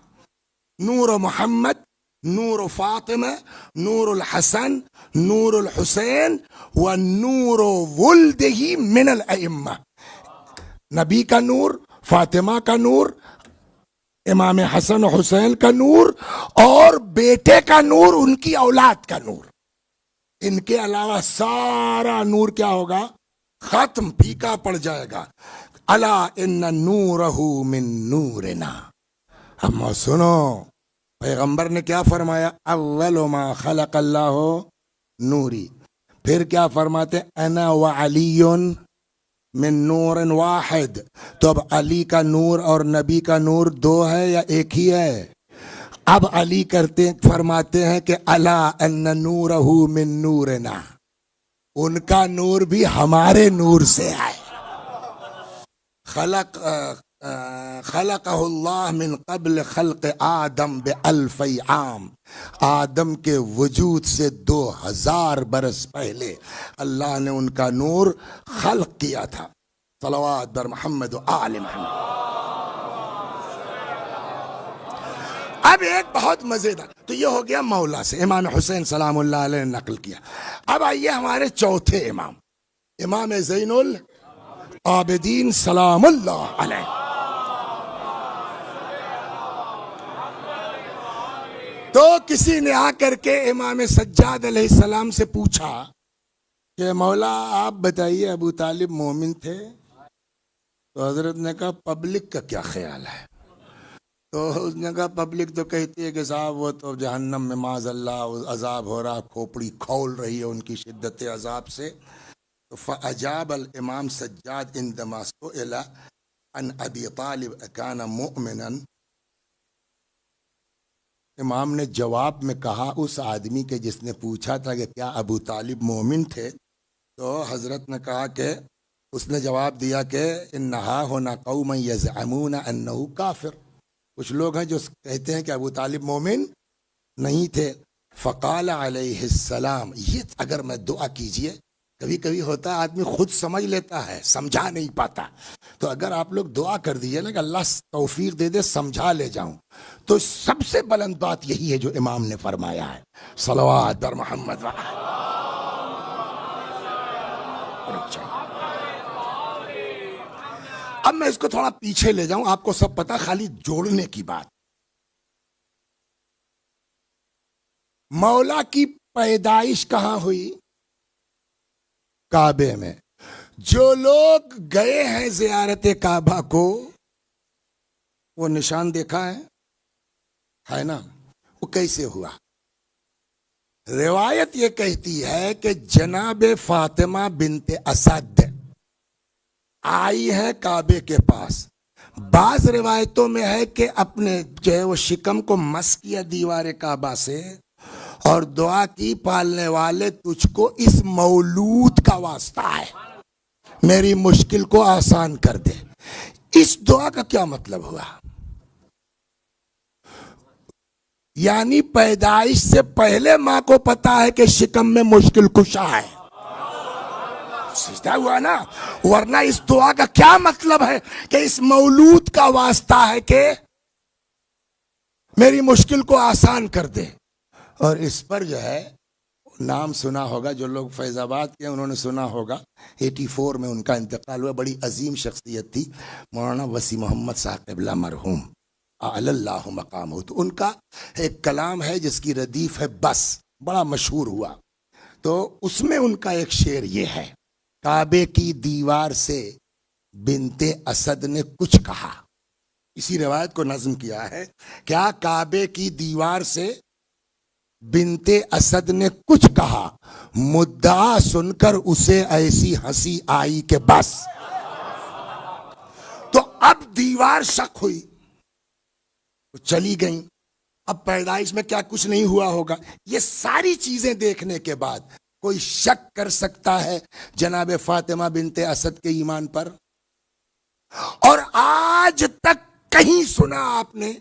نور محمد، نور فاطمہ، نور الحسن، نور الحسین، و نور ولدہ من الائمہ، نبی کا نور، فاطمہ کا نور، امام حسن و حسین کا نور، اور بیٹے کا نور، ان کی اولاد کا نور، ان کے علاوہ سارا نور کیا ہوگا؟ ختم، پھیکا پڑ جائے گا۔ الا ان نورہ من نورنا، اما سنو، پیغمبر نے کیا فرمایا؟ اول ما خلق اللہ نوری، پھر کیا فرماتے؟ انا وعلی من نور واحد، تو اب علی کا نور اور نبی کا نور 2 ہے یا ایک ہی ہے؟ اب علی فرماتے ہیں کہ الا ان نورہ من نورنا، ان کا نور بھی ہمارے نور سے ہے۔ خلقہ اللہ من قبل خلق آدم بألف عام، آدم کے وجود سے 2000 برس پہلے اللہ نے ان کا نور خلق کیا تھا۔ صلوات بر محمد و آل محمد۔ اب ایک بہت مزیدار، تو یہ ہو گیا مولا سے، امام حسین سلام اللہ علیہ نے نقل کیا۔ اب آئیے ہمارے چوتھے امام، امام زین العابدین سلام اللہ علیہ۔ تو کسی نے آ کر کے امام سجاد علیہ السلام سے پوچھا کہ مولا آپ بتائیے ابو طالب مومن تھے؟ تو حضرت نے کہا پبلک کا کیا خیال ہے؟ تو اس نے کہا پبلک تو کہتی ہے کہ صاحب وہ تو جہنم میں معاذ اللہ عذاب ہو رہا، کھوپڑی کھول رہی ہے ان کی شدت عذاب سے۔ تو فاجاب الامام سجاد عندما سئل عن ابی طالب اکان مؤمنا، امام نے جواب میں کہا اس آدمی کے جس نے پوچھا تھا کہ کیا ابو طالب مومن تھے، تو حضرت نے کہا کہ اس نے جواب دیا کہ انہا ہونا قوما یزعمون انہ کافر، کچھ لوگ ہیں جو کہتے ہیں کہ ابو طالب مومن نہیں تھے۔ فقال علیہ السلام، یہ اگر میں دعا کیجئے، کبھی کبھی ہوتا ہے آدمی خود سمجھ لیتا ہے سمجھا نہیں پاتا، تو اگر آپ لوگ دعا کر دیجئے نا کہ اللہ توفیق دے دے سمجھا لے جاؤں، تو سب سے بلند بات یہی ہے جو امام نے فرمایا ہے، صلوات بر محمد وآل۔ اب میں اس کو تھوڑا پیچھے لے جاؤں، آپ کو سب پتا، خالی جوڑنے کی بات۔ مولا کی پیدائش کہاں ہوئی؟ کعبے میں۔ جو لوگ گئے ہیں زیارت کعبہ کو، وہ نشان دیکھا ہے نا؟ وہ کیسے ہوا؟ روایت یہ کہتی ہے کہ جناب فاطمہ بنت اسد آئی ہے کعبے کے پاس، بعض روایتوں میں ہے کہ اپنے جو ہے وہ شکم کو مس کیا دیوار کعبہ سے اور دعا کی پالنے والے تجھ کو اس مولود کا واسطہ ہے، میری مشکل کو آسان کر دے۔ اس دعا کا کیا مطلب ہوا؟ یعنی پیدائش سے پہلے ماں کو پتا ہے کہ شکم میں مشکل کشا ہے. سجدہ ہوا نا. ورنہ اس دعا کا کیا مطلب ہے کہ اس مولود کا واسطہ ہے کہ میری مشکل کو آسان کر دے. اور اس پر جو ہے نام سنا ہوگا، جو لوگ فیض آباد کے انہوں نے سنا ہوگا، 84 میں ان کا انتقال ہوا. بڑی عظیم شخصیت تھی مولانا وسیع محمد صاحب قبلہ مرحوم اعلی اللہ مقامہ. تو ان کا ایک کلام ہے جس کی ردیف ہے بس، بڑا مشہور ہوا. تو اس میں ان کا ایک شعر یہ ہے: کعبے کی دیوار سے بنت اسد نے کچھ کہا. اسی روایت کو نظم کیا ہے. کیا کعبے کی دیوار سے بنت اسد نے کچھ کہا، مدعا سن کر اسے ایسی ہنسی آئی کہ بس. تو اب دیوار شک ہوئی، چلی گئیں. اب پیدائش میں کیا کچھ نہیں ہوا ہوگا. یہ ساری چیزیں دیکھنے کے بعد کوئی شک کر سکتا ہے جناب فاطمہ بنت اسد کے ایمان پر؟ اور آج تک کہیں سنا آپ نے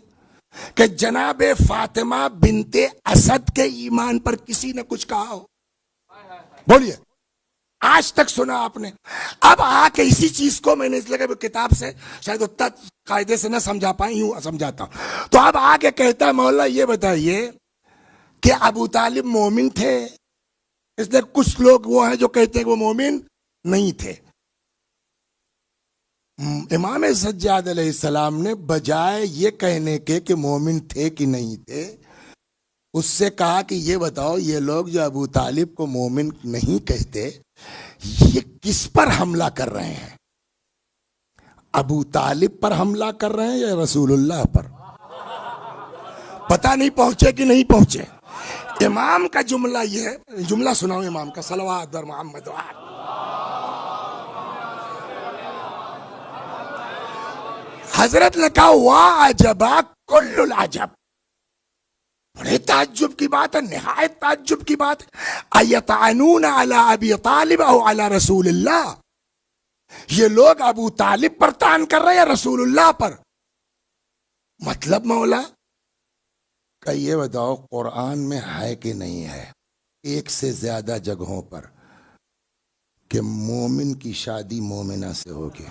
کہ جناب فاطمہ بنت اسد کے ایمان پر کسی نے کچھ کہا ہو؟ بولیے، آج تک سنا آپ نے؟ اب آ کے اسی چیز کو میں نے اس لگے کتاب سے شاید اتنا قاعدے سے نہ سمجھا پائیں، یوں سمجھاتا ہوں. تو اب آ کے کہتا ہے مولا یہ بتائیے کہ ابو طالب مومن تھے؟ اس لیے کچھ لوگ وہ ہیں جو کہتے ہیں کہ وہ مومن نہیں تھے. امام سجاد علیہ السلام نے بجائے یہ کہنے کے کہ مومن تھے کہ نہیں تھے، اس سے کہا کہ یہ بتاؤ یہ لوگ جو ابو طالب کو مومن نہیں کہتے، یہ کس پر حملہ کر رہے ہیں؟ ابو طالب پر حملہ کر رہے ہیں یا رسول اللہ پر؟ پتہ نہیں پہنچے کہ نہیں پہنچے. امام کا جملہ یہ ہے، جملہ سناؤ امام کا، صلوات بر محمد و آل. حضرت نے کہا وَعَجَبَا كُلُّ الْعَجَبِ، بڑے تعجب کی بات ہے، نہایت تعجب کی بات ہے. اَيَطْعَنُونَ عَلَىٰ أَبِي طَالِبَ أَوْ عَلَىٰ رَسُولِ اللَّهِ، یہ لوگ ابو طالب پر تان کر رہے ہیں یا رسول اللہ پر؟ مطلب مولا کہ یہ بتاؤ قرآن میں ہے کہ نہیں ہے ایک سے زیادہ جگہوں پر کہ مومن کی شادی مومنہ سے ہوگی،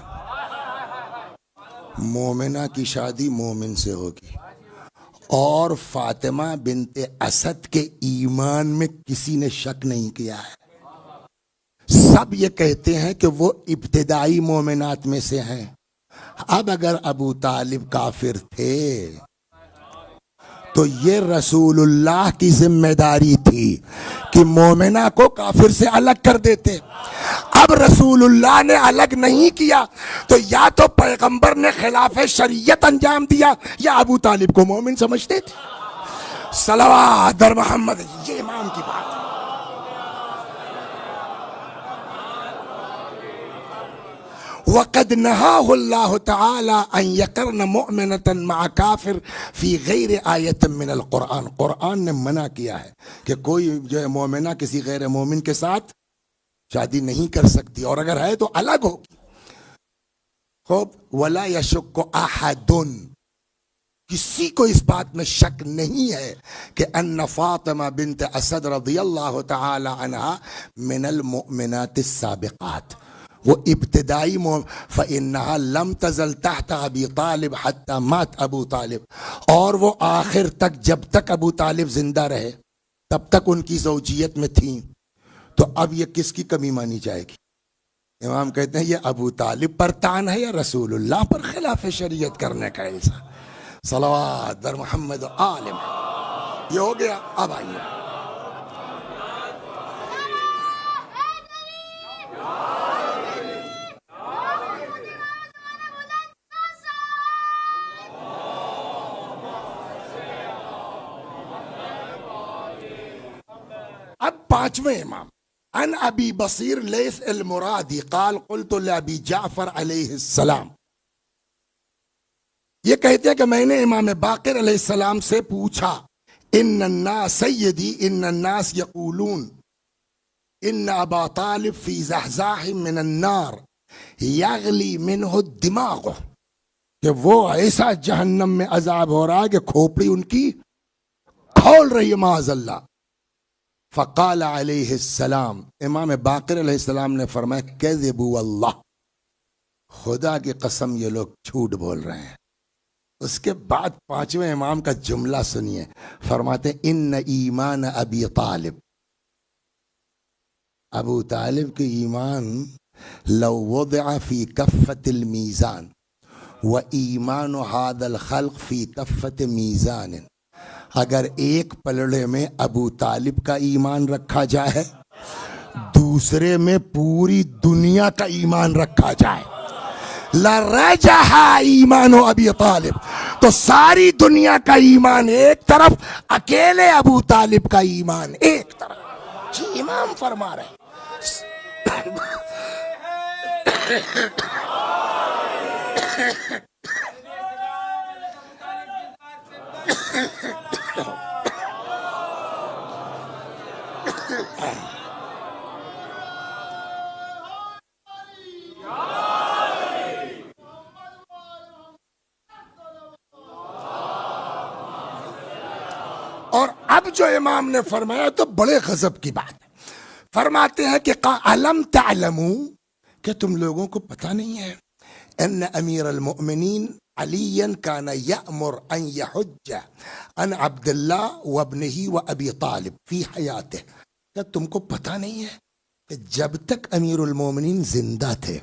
مومنہ کی شادی مومن سے ہوگی، اور فاطمہ بنت اسد کے ایمان میں کسی نے شک نہیں کیا ہے. سب یہ کہتے ہیں کہ وہ ابتدائی مومنات میں سے ہیں. اب اگر ابو طالب کافر تھے تو یہ رسول اللہ کی ذمہ داری تھی کہ مومنہ کو کافر سے الگ کر دیتے. اب رسول اللہ نے الگ نہیں کیا تو یا تو پیغمبر نے خلاف شریعت انجام دیا یا ابو طالب کو مومن سمجھتے تھے. صلوات بر محمد. یہ امام کی بات ہے. وَقَدْ نَهَاهُ اللَّهُ تَعَالَىٰ أَنْ يَقَرْنَ مُؤْمِنَةً مَعَ كَافِرٍ فِي غَيْرِ آيَةٍ مِّنَ الْقُرْآنِ. قرآن نے منع کیا ہے کہ کوئی جو ہے مومنہ کسی غیر مومن کے ساتھ شادی نہیں کر سکتی، اور اگر ہے تو الگ ہوگی. خوب. وَلَا يَشُكُّ أَحَدٌ، کسی کو اس بات میں شک نہیں ہے کہ ان فاطمہ بنت اسد رضی اللہ تعالی عنہا من المؤمنات السابقات، وہ ابتدائی فإنها لم تزل تحت ابی طالب حتی مات ابو طالب، اور وہ آخر تک جب تک ابو طالب زندہ رہے تب تک ان کی زوجیت میں تھیں. تو اب یہ کس کی کمی مانی جائے گی؟ امام کہتے ہیں یہ ابو طالب پر تان ہے یا رسول اللہ پر خلاف شریعت کرنے کا الزام؟ صلوات بر محمد و آل محمد. یہ ہو گیا. اب آئیے اب پانچویں امام. ان ابی بصیر لیث المرادی قال قلت لابی جعفر علیہ السلام، یہ کہتے ہیں کہ میں نے امام باقر علیہ السلام سے پوچھا، ان الناس سیدی ان الناس یقولون ان ابا طالب فی زحزاح من النار یغلی منہ الدماغ، کہ وہ ایسا جہنم میں عذاب ہو رہا ہے کہ کھوپڑی ان کی کھول رہی ہے معاذ اللہ. فقال علیہ السلام، امام باقر علیہ السلام نے فرمایا کذبوا واللہ، خدا کی قسم یہ لوگ جھوٹ بول رہے ہیں. اس کے بعد پانچویں امام کا جملہ سنیے، فرماتے ان ایمان ابی طالب، ابو طالب کے ایمان لو وضع فی کفۃ المیزان و ایمان هذا الخلق فی کفۃ میزان، اگر ایک پلڑے میں ابو طالب کا ایمان رکھا جائے، دوسرے میں پوری دنیا کا ایمان رکھا جائے، لرجح ایمان ابی طالب، تو ساری دنیا کا ایمان ایک طرف، اکیلے ابو طالب کا ایمان ایک طرف. جی امام فرما رہے ہیں. اور اب جو امام نے فرمایا تو بڑے غضب کی بات ہے. فرماتے ہیں کہ علم تعلموا، کہ تم لوگوں کو پتہ نہیں ہے، ان امیر المؤمنین علی کان یأمر ان یحج عن عبد اللہ وابنہ وابی طالب فی حیاتہ. کیا تم کو پتہ نہیں ہے کہ جب تک امیر المومنین زندہ تھے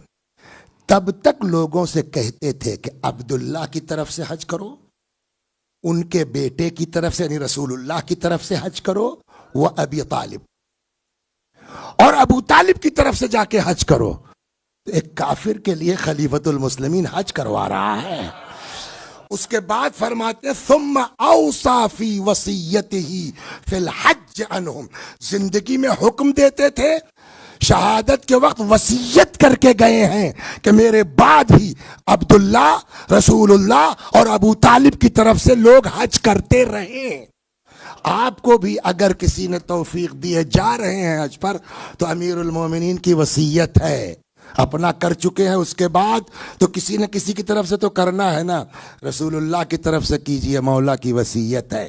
تب تک لوگوں سے کہتے تھے کہ عبداللہ کی طرف سے حج کرو، ان کے بیٹے کی طرف سے یعنی رسول اللہ کی طرف سے حج کرو، وہ ابی طالب، اور ابو طالب کی طرف سے جا کے حج کرو. تو ایک کافر کے لیے خلیفۃ المسلمین حج کروا رہا ہے. اس کے بعد فرماتے ثم اوصى فی وصیتہ فی الحج عنہم، زندگی میں حکم دیتے تھے، شہادت کے وقت وصیت کر کے گئے ہیں کہ میرے بعد ہی عبداللہ، رسول اللہ اور ابو طالب کی طرف سے لوگ حج کرتے رہیں. آپ کو بھی اگر کسی نے توفیق دی ہے جا رہے ہیں حج پر، تو امیر المومنین کی وصیت ہے، اپنا کر چکے ہیں، اس کے بعد تو کسی نہ کسی کی طرف سے تو کرنا ہے نا. رسول اللہ کی طرف سے کیجئے، مولا کی وصیت ہے.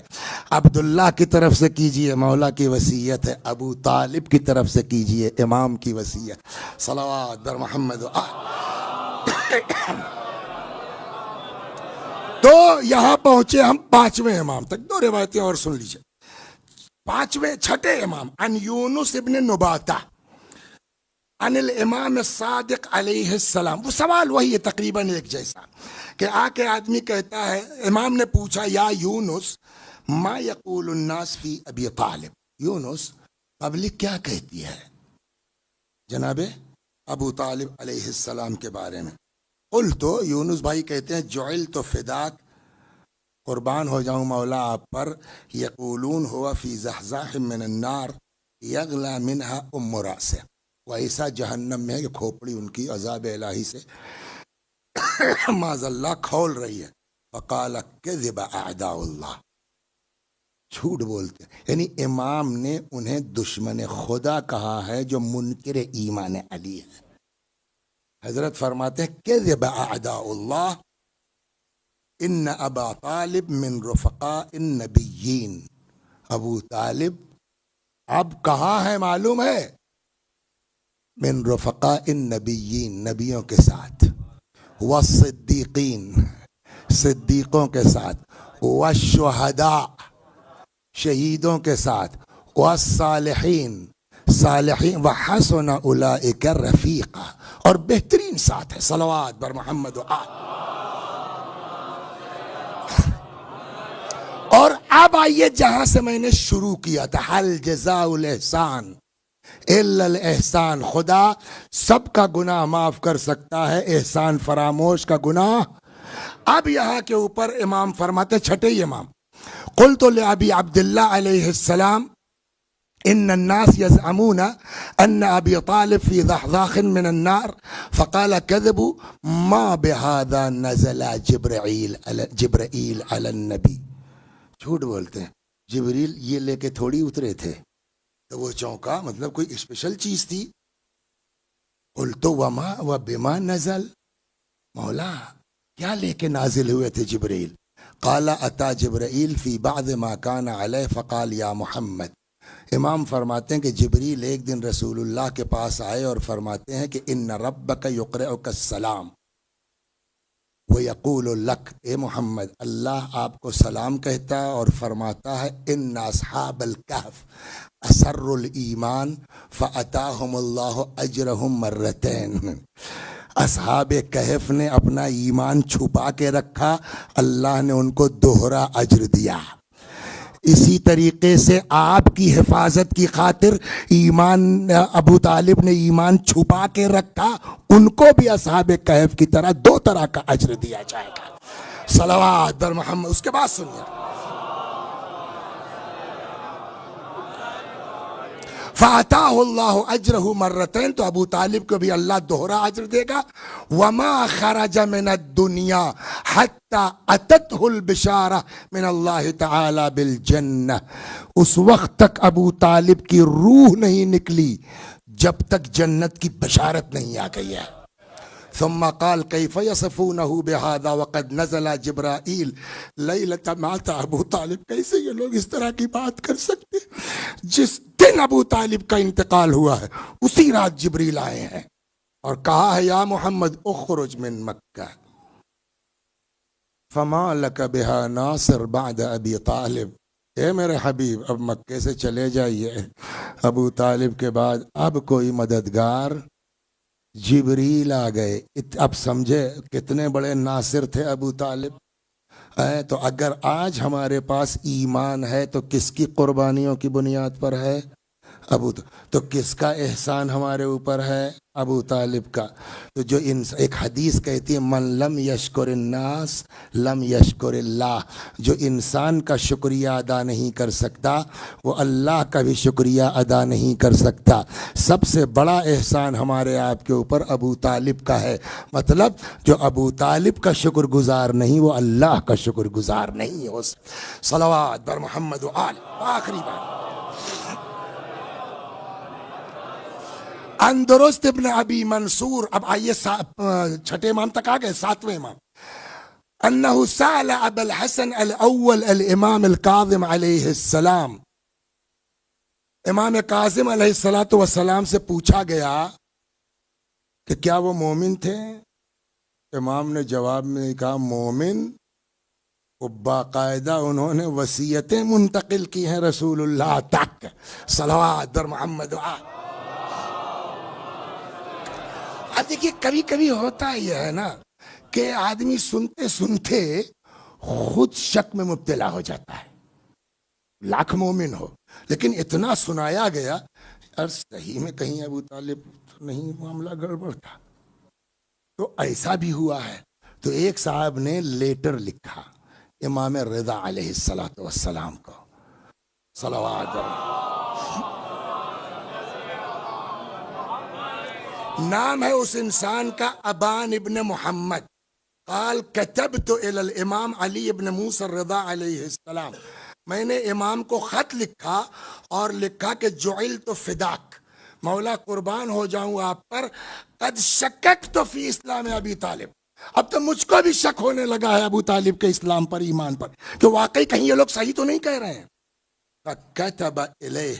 عبداللہ کی طرف سے کیجئے، مولا کی وصیت ہے. ابو طالب کی طرف سے کیجئے، امام کی وصیت. صلوات بر محمد. تو یہاں پہنچے ہم پانچویں امام تک. دو روایتیں اور سن لیجئے. چھٹے امام ان یونس ابن نباتہ ان الامام الصادق علیہ السلام. وہ سوال وہی ہے تقریباً ایک جیسا کہ آ کے آدمی کہتا ہے، امام نے پوچھا یا یونس ما یقول الناس فی ابی طالب، یونس پبلک کیا کہتی ہے جناب ابو طالب علیہ السلام کے بارے میں. قلت، تو یونس بھائی کہتے ہیں جعلت فداک، قربان ہو جاؤں مولا آپ پر، یقولون ہوا فی زحزاح من النار یغلی منہا ام راسہ، وہ ایسا جہنم میں ہے کہ کھوپڑی ان کی عذاب الہی سے معاذ اللہ کھول رہی ہے. فقال کذب اعداء اللہ، جھوٹ بولتے ہیں. یعنی امام نے انہیں دشمن خدا کہا ہے جو منکر ایمان علی ہے. حضرت فرماتے ہیں کذب اعداء اللہ ان ابا طالب من رفقاء النبیین. ابو طالب اب کہاں ہے معلوم ہے؟ من رفقاء النبیین، نبیوں کے ساتھ، والصدیقین، صدیقوں کے ساتھ، والشہداء، شہیدوں کے ساتھ، والصالحین، صالحین، وحسن اولئک رفیقا، اور بہترین ساتھ ہے. صلوات بر محمد و آل. اور اب آئیے جہاں سے میں نے شروع کیا تھا، حل جزاء الاحسان الا الاحسان. خدا سب کا گناہ معاف کر سکتا ہے، احسان فراموش کا گناہ. اب یہاں کے اوپر امام فرماتے، چھٹے امام، قلت لابی عبداللہ علیہ السلام ان الناس يزعمون ان ابی طالب فی ضحضاح من النار فقال كذبوا ما بهذا نزل جبرائیل علی النبی. جھوٹ بولتے ہیں، جبریل یہ لے کے تھوڑی اترے تھے. تو وہ چونکا، مطلب کوئی اسپیشل چیز تھی. قلت وما وبما نزل، مولا کیا لے کے نازل ہوئے تھے جبریل؟ قال اتا جبرائیل فی بعض ما کان علیہ فقال یا محمد. امام فرماتے ہیں کہ جبریل ایک دن رسول اللہ کے پاس آئے اور فرماتے ہیں کہ ان ربک یقرئک السلام ویقول لک، اے محمد اللہ آپ کو سلام کہتا ہے اور فرماتا ہے ان اصحاب الکہف اسر الایمان فاتاہم اللہ اجرہم مرتین. اصحاب کہف نے اپنا ایمان چھپا کے رکھا، اللہ نے ان کو دوہرا اجر دیا. اسی طریقے سے آپ کی حفاظت کی خاطر ایمان ابو طالب نے ایمان چھپا کے رکھا، ان کو بھی اصحاب کہف کی طرح 2 طرح کا اجر دیا جائے گا. صلوات بر محمد. اس کے بعد سنیے فَأَتَاهُ اللَّهُ أَجْرَهُ مرتين، تو ابو طالب کو بھی اللہ دوہرا اجر دے گا. وَمَا خَرَجَ مِنَ الدُّنْيَا حَتَّى أَتَتْهُ الْبِشَارَةُ مِنَ اللَّهِ تَعَالَى بِالْجَنَّةِ. اس وقت تک ابو طالب کی روح نہیں نکلی جب تک جنت کی بشارت نہیں آ گئی ہے. ثم قال كيف يصفونه بهذا وقد نزل جبرائیل لیلۃ مات. ابو طالب کیسے یہ لوگ اس طرح کی بات کر سکتے؟ جس دن ابو طالب کا انتقال ہوا ہے اسی رات جبریل آئے ہیں اور کہا ہے یا محمد اخرج من مکہ فما لک بها ناصر بعد ابی طالب. اے میرے حبیب اب مکے سے چلے جائیے، ابو طالب کے بعد اب کوئی مددگار. جبریل آ گئے. اب سمجھے کتنے بڑے ناصر تھے ابو طالب. تو اگر آج ہمارے پاس ایمان ہے تو کس کی قربانیوں کی بنیاد پر ہے؟ تو کس کا احسان ہمارے اوپر ہے؟ ابو طالب کا. تو جو ایک حدیث کہتی ہے من لم یشکر الناس لم یشکر اللہ، جو انسان کا شکریہ ادا نہیں کر سکتا وہ اللہ کا بھی شکریہ ادا نہیں کر سکتا. سب سے بڑا احسان ہمارے آپ کے اوپر ابو طالب کا ہے. مطلب جو ابو طالب کا شکر گزار نہیں وہ اللہ کا شکر گزار نہیں ہو. صلوات بر محمد و آل. آخری بات اندرست ابن ابی منصور. اب آئیے 6 امام تک آ گئے. 7ویں امام انہ سأل ابا الحسن الاول الامام الکاظم علیہ السلام. امام کاظم علیہ السلام سے پوچھا گیا کہ کیا وہ مومن تھے؟ امام نے جواب میں کہا مومن. باقاعدہ انہوں نے وصیتیں منتقل کی ہیں رسول اللہ تک. صلوات در محمد. اب دیکھیے کبھی کبھی ہوتا یہ ہے نا کہ آدمی سنتے سنتے خود شک میں مبتلا ہو جاتا ہے. لاکھ مومن ہو لیکن اتنا سنایا گیا اور صحیح میں کہیں ابو طالب نہیں معاملہ گڑبڑ تھا. تو ایسا بھی ہوا ہے. تو ایک صاحب نے لیٹر لکھا امام رضا علیہ السلام کو. صلوات. نام ہے اس انسان کا ابان ابن محمد. قال كتبت الى الامام علی ابن موسیٰ الرضا علیہ السلام. میں نے امام کو خط لکھا اور لکھا کہ جعلت فداک، مولا قربان ہو جاؤں آپ پر. قد شککت فی اسلام ابی طالب. اب تو مجھ کو بھی شک ہونے لگا ہے ابو طالب کے اسلام پر، ایمان پر، کہ واقعی کہیں یہ لوگ صحیح تو نہیں کہہ رہے ہیں. فکتب الیہ.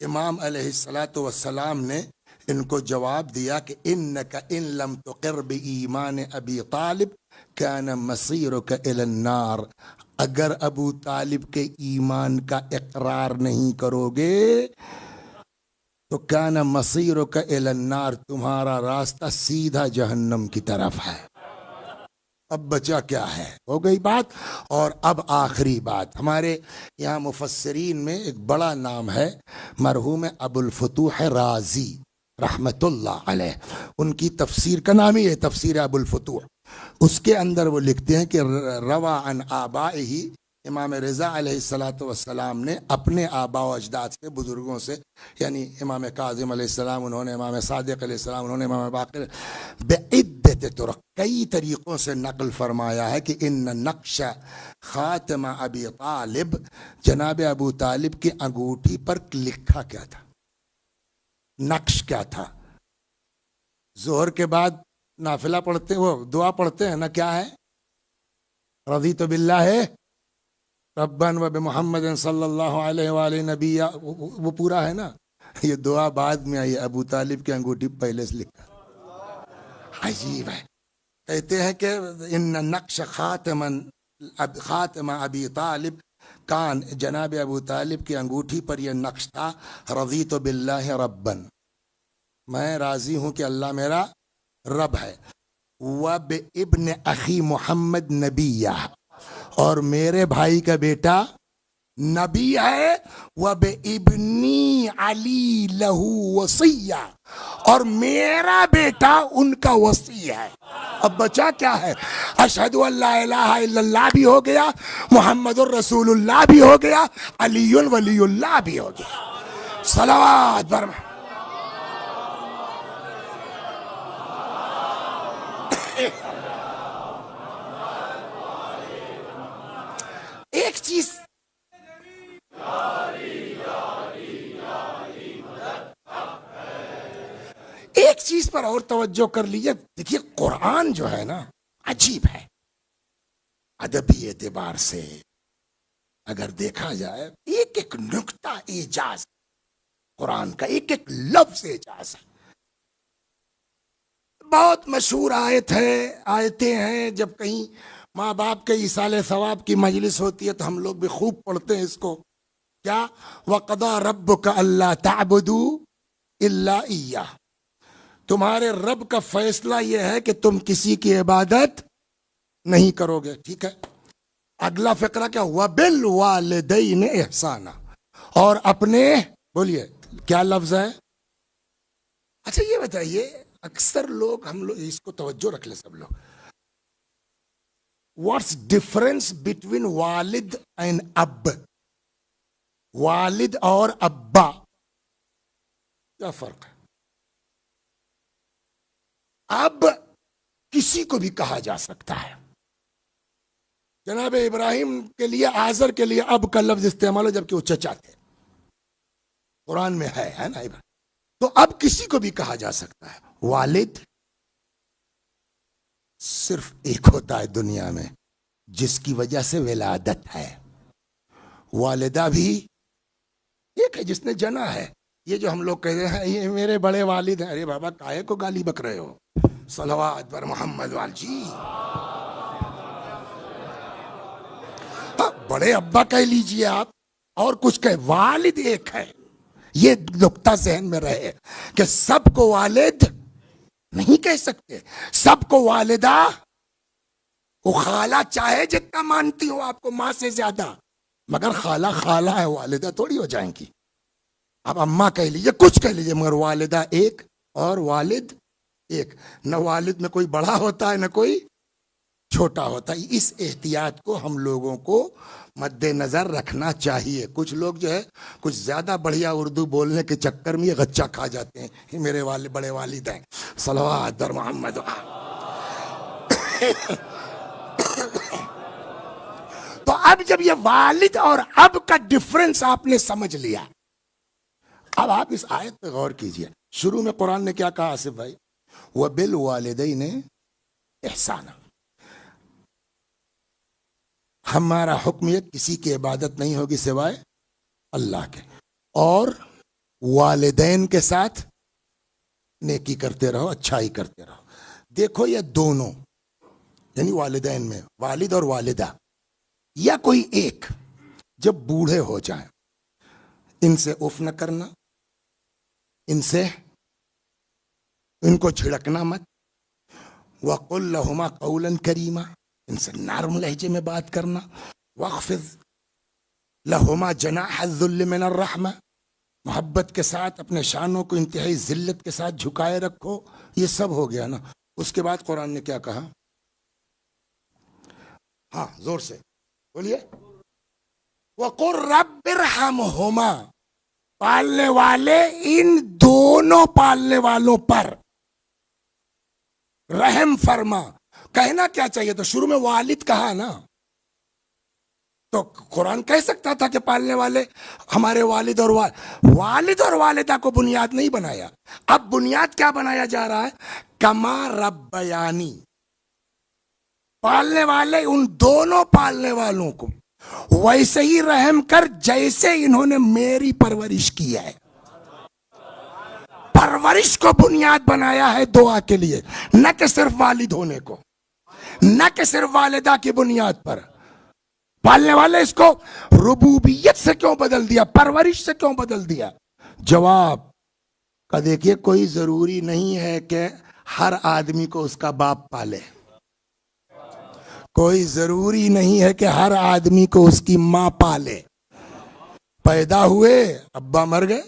امام علیہ السلام نے ان کو جواب دیا کہ انک ان لم تقر بایمان ابی طالب کان مصیرک الی النار. اگر ابو طالب کے ایمان کا اقرار نہیں کرو گے تو کان مصیرک الی النار، تمہارا راستہ سیدھا جہنم کی طرف ہے. اب بچا کیا ہے؟ ہو گئی بات. اور اب آخری بات، ہمارے یہاں مفسرین میں ایک بڑا نام ہے مرحوم ابو الفتوح رازی رحمت اللہ علیہ. ان کی تفسیر کا نام ہی ہے تفسیر ابو الفتوح. اس کے اندر وہ لکھتے ہیں کہ روا عن آبائہ، امام رضا علیہ السلام نے اپنے آبا و اجداد سے، بزرگوں سے، یعنی امام کاظم علیہ السلام، انہوں نے امام صادق علیہ السلام، انہوں نے امام باقر، بعدت طرق، کئی طریقوں سے نقل فرمایا ہے کہ ان نقش خاتم ابی طالب، جناب ابو طالب کی انگوٹھی پر لکھا کیا تھا، نقش کیا تھا. ظہر کے بعد نافلہ پڑھتے، وہ دعا پڑھتے ہیں نا، کیا ہے؟ رضیت باللہ ربن و بمحمد صلی اللہ علیہ وآلہ نبی، وہ پورا ہے نا. یہ دعا بعد میں آئی، ابو طالب کی انگوٹھی پہلے سے لکھا. عجیب ہے. کہتے ہیں کہ ان نقش خاتم ابی طالب کان، جناب ابو طالب کی انگوٹھی پر یہ نقش تھا، رضیت باللہ ربن، میں راضی ہوں کہ اللہ میرا رب ہے، وبابن اخی محمد نبیہ، اور میرے بھائی کا بیٹا نبی ہے، وبابنی علی لہو وصیہ، اور میرا بیٹا ان کا وصی ہے. اب بچا کیا ہے؟ اشہد ان لا الہ الا اللہ بھی ہو گیا، محمد الرسول اللہ بھی ہو گیا، علی ولی اللہ بھی ہو گیا. صلوات بر ایک چیز پر اور توجہ کر لیجیے. دیکھیے قرآن جو ہے نا عجیب ہے. ادبی اعتبار سے اگر دیکھا جائے، ایک ایک نقطہ اعجاز قرآن کا، ایک ایک لفظ اعجاز ہے. بہت مشہور آیتیں ہیں. جب کہیں ماں باپ کے ایصال ثواب کی مجلس ہوتی ہے تو ہم لوگ بھی خوب پڑھتے ہیں اس کو. کیا؟ وَقَضَىٰ رَبُّكَ أَلَّا تَعْبُدُوا إِلَّا إِيَّاهُ، تمہارے رب کا فیصلہ یہ ہے کہ تم کسی کی عبادت نہیں کرو گے. ٹھیک ہے. اگلا فقرہ کیا؟ وَبِالْوَالِدَيْنِ إِحْسَانًا، اور اپنے، بولیے کیا لفظ ہے؟ اچھا یہ بتائیے، اکثر ہم لوگ اس کو توجہ رکھ لیں سب لوگ. واٹس ڈفرنس بٹوین والد اینڈ اب؟ والد اور ابا کیا فرق ہے؟ اب کسی کو بھی کہا جا سکتا ہے. جناب ابراہیم کے لیے، آزر کے لیے اب کا لفظ استعمال ہو، جبکہ وہ چچا تھے. قرآن میں ہے نا ابراہیم. تو اب کسی کو بھی کہا جا سکتا ہے. والد صرف ایک ہوتا ہے دنیا میں جس کی وجہ سے ولادت ہے. والدہ بھی ایک ہے جس نے جنا ہے. یہ جو ہم لوگ کہتے ہیں یہ میرے بڑے والد ہیں، ارے بابا کاہے کو گالی بک رہے ہو؟ صلوات بر محمد وال جی. بڑے ابا کہہ لیجئے آپ، اور کچھ کہے، والد ایک ہے. یہ نقطہ ذہن میں رہے کہ سب کو والد نہیں کہہ سکتے، سب کو والدہ. وہ خالہ چاہے جتنا مانتی ہو آپ کو ماں سے زیادہ، مگر خالہ ہے، والدہ تھوڑی ہو جائیں گی. اب اماں کہہ لیجئے، کچھ کہہ لیجئے، مگر والدہ ایک اور والد ایک. نہ والد میں کوئی بڑا ہوتا ہے نہ کوئی چھوٹا ہوتا ہے. اس احتیاط کو ہم لوگوں کو مد نظر رکھنا چاہیے. کچھ لوگ جو ہے کچھ زیادہ بڑھیا اردو بولنے کے چکر میں یہ غچہ کھا جاتے ہیں، یہ میرے بڑے والد ہیں. صلوات بر محمد. تو اب جب یہ والد اور اب کا ڈفرنس آپ نے سمجھ لیا، اب آپ اس آیت پہ غور کیجئے. شروع میں قرآن نے کیا کہا آصف بھائی؟ وَبِالْوَالِدَيْنِ احسانا. ہمارا حکم یہ کسی کی عبادت نہیں ہوگی سوائے اللہ کے، اور والدین کے ساتھ نیکی کرتے رہو، اچھائی کرتے رہو. دیکھو یہ دونوں، یعنی والدین میں والد اور والدہ، یا کوئی ایک جب بوڑھے ہو جائیں، ان سے اف نہ کرنا، ان کو جھڑکنا مت. وَقُلْ لَهُمَا قَوْلًا كَرِيمًا، ان سے نرم لہجے میں بات کرنا. وَاخْفِضْ لَهُمَا جَنَاحَ الذُّلِّ مِنَ الرَّحْمَةِ، محبت کے ساتھ اپنے شانوں کو انتہائی ذلت کے ساتھ جھکائے رکھو. یہ سب ہو گیا نا. اس کے بعد قرآن نے کیا کہا؟ ہاں زور سے بولیے. وَقُلْ رَبِّ ارْحَمْهُمَا، پالنے والے ان دونوں پالنے والوں پر رحم فرما. کہنا کیا چاہیے؟ تو شروع میں والد کہا نا، تو قرآن کہہ سکتا تھا کہ پالنے والے ہمارے والد اور والدہ کو بنیاد نہیں بنایا. اب بنیاد کیا بنایا جا رہا ہے؟ کما ربیانی. پالنے والے ان دونوں پالنے والوں کو ویسے ہی رحم کر جیسے انہوں نے میری پرورش کی ہے. پرورش کو بنیاد بنایا ہے دعا کے لیے، نہ کہ صرف والد ہونے کو، نہ کہ صرف والدہ کی بنیاد پر. پالنے والے اس کو ربوبیت سے کیوں بدل دیا، پرورش سے کیوں بدل دیا؟ جواب کا دیکھیے، کوئی ضروری نہیں ہے کہ ہر آدمی کو اس کا باپ پالے. کوئی ضروری نہیں ہے کہ ہر آدمی کو اس کی ماں پالے. پیدا ہوئے، ابا مر گئے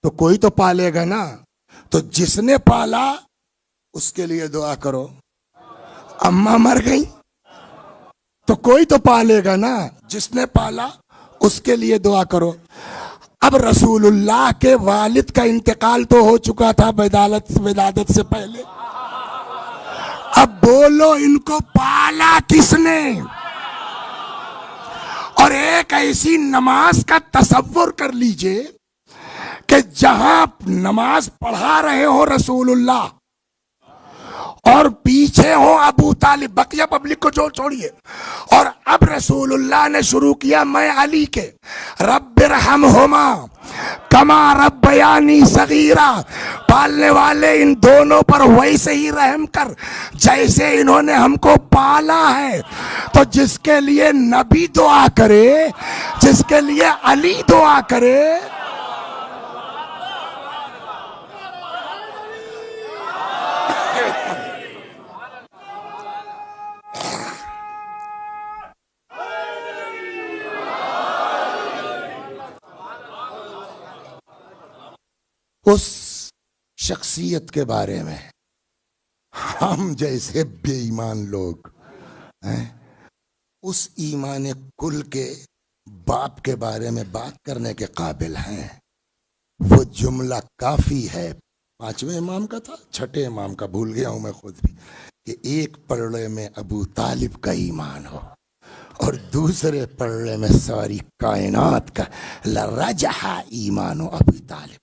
تو کوئی تو پالے گا نا. تو جس نے پالا اس کے لیے دعا کرو. اماں مر گئی تو کوئی تو پالے گا نا، جس نے پالا اس کے لیے دعا کرو. اب رسول اللہ کے والد کا انتقال تو ہو چکا تھا ولادت سے پہلے. اب بولو ان کو پالا کس نے؟ اور ایک ایسی نماز کا تصور کر لیجئے کہ جہاں نماز پڑھا رہے ہو رسول اللہ اور پیچھے ہو ابو طالب، بقیہ پبلک کو جو چھوڑیے، اور اب رسول اللہ نے شروع کیا میں علی کے رب ارحمہما کما ربیانی صغیرا. پالنے والے ان دونوں پر ویسے ہی رحم کر جیسے انہوں نے ہم کو پالا ہے. تو جس کے لیے نبی دعا کرے، جس کے لیے علی دعا کرے، اس شخصیت کے بارے میں ہم جیسے بے ایمان لوگ ہیں اس ایمان کل کے باپ کے بارے میں بات کرنے کے قابل ہیں. وہ جملہ کافی ہے. 5ویں امام کا تھا، 6 امام کا بھول گیا ہوں میں خود بھی، کہ ایک پلڑے میں ابو طالب کا ایمان ہو اور دوسرے پلڑے میں ساری کائنات کا. لرجح ایمان ابو طالب.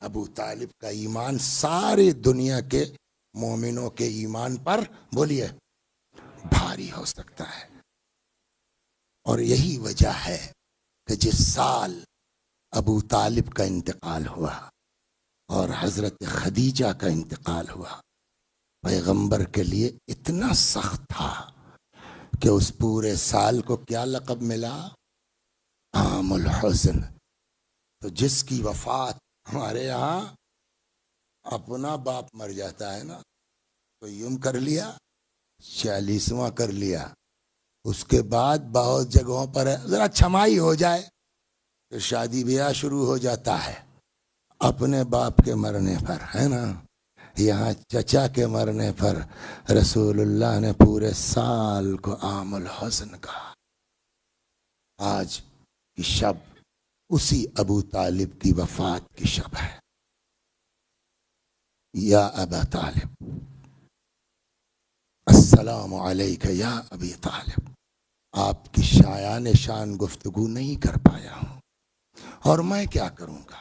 ابو طالب کا ایمان سارے دنیا کے مومنوں کے ایمان پر بولیے بھاری ہو سکتا ہے. اور یہی وجہ ہے کہ جس سال ابو طالب کا انتقال ہوا اور حضرت خدیجہ کا انتقال ہوا، پیغمبر کے لیے اتنا سخت تھا کہ اس پورے سال کو کیا لقب ملا؟ عام الحزن. تو جس کی وفات ہمارے یہاں اپنا باپ مر جاتا ہے نا تو یوں کر لیا 46واں کر لیا. اس کے بعد بہت جگہوں پر ذرا چھمائی ہو جائے تو شادی بیاہ شروع ہو جاتا ہے اپنے باپ کے مرنے پر، ہے نا. یہاں چچا کے مرنے پر رسول اللہ نے پورے سال کو عام الحزن کہا. آج کی شب اسی ابو طالب کی وفات کی شب ہے. یا ابا طالب السلام علیک یا ابی طالب. آپ کی شایان شان گفتگو نہیں کر پایا ہوں، اور میں کیا کروں گا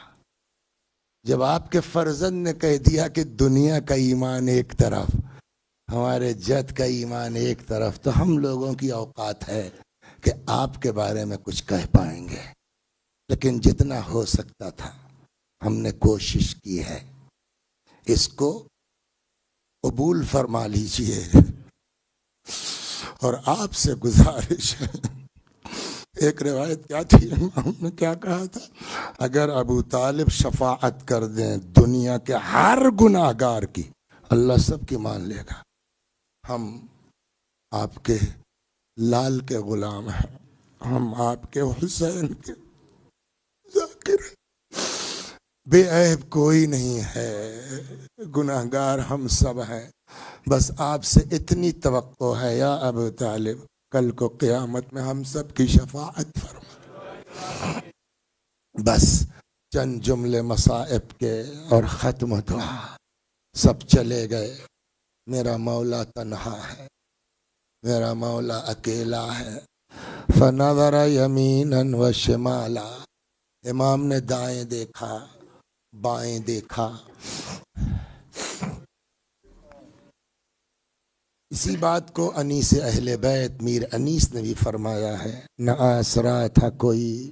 جب آپ کے فرزند نے کہہ دیا کہ دنیا کا ایمان ایک طرف، ہمارے جد کا ایمان ایک طرف، تو ہم لوگوں کی اوقات ہے کہ آپ کے بارے میں کچھ کہہ پائیں گے. لیکن جتنا ہو سکتا تھا ہم نے کوشش کی ہے. اس کو قبول فرما لیجئے اور آپ سے گزارش ہے. ایک روایت کیا تھی، ہم نے کیا کہا تھا؟ اگر ابو طالب شفاعت کر دیں دنیا کے ہر گناہ گار کی، اللہ سب کی مان لے گا. ہم آپ کے لال کے غلام ہیں، ہم آپ کے حسین کے ذاکر ہیں. بے عیب کوئی نہیں ہے، گناہ گار ہم سب ہیں. بس آپ سے اتنی توقع ہے یا ابو طالب، کل کو قیامت میں ہم سب کی شفاعت فرما. بس چند جملے مصائب کے اور ختم دعا. سب چلے گئے، میرا مولا تنہا ہے، میرا مولا اکیلا ہے. فنظر یمینا و شمالا. امام نے دائیں دیکھا، بائیں دیکھا. اسی بات کو انیس اہل بیت میر انیس نے بھی فرمایا ہے، نہ آسرا تھا کوئی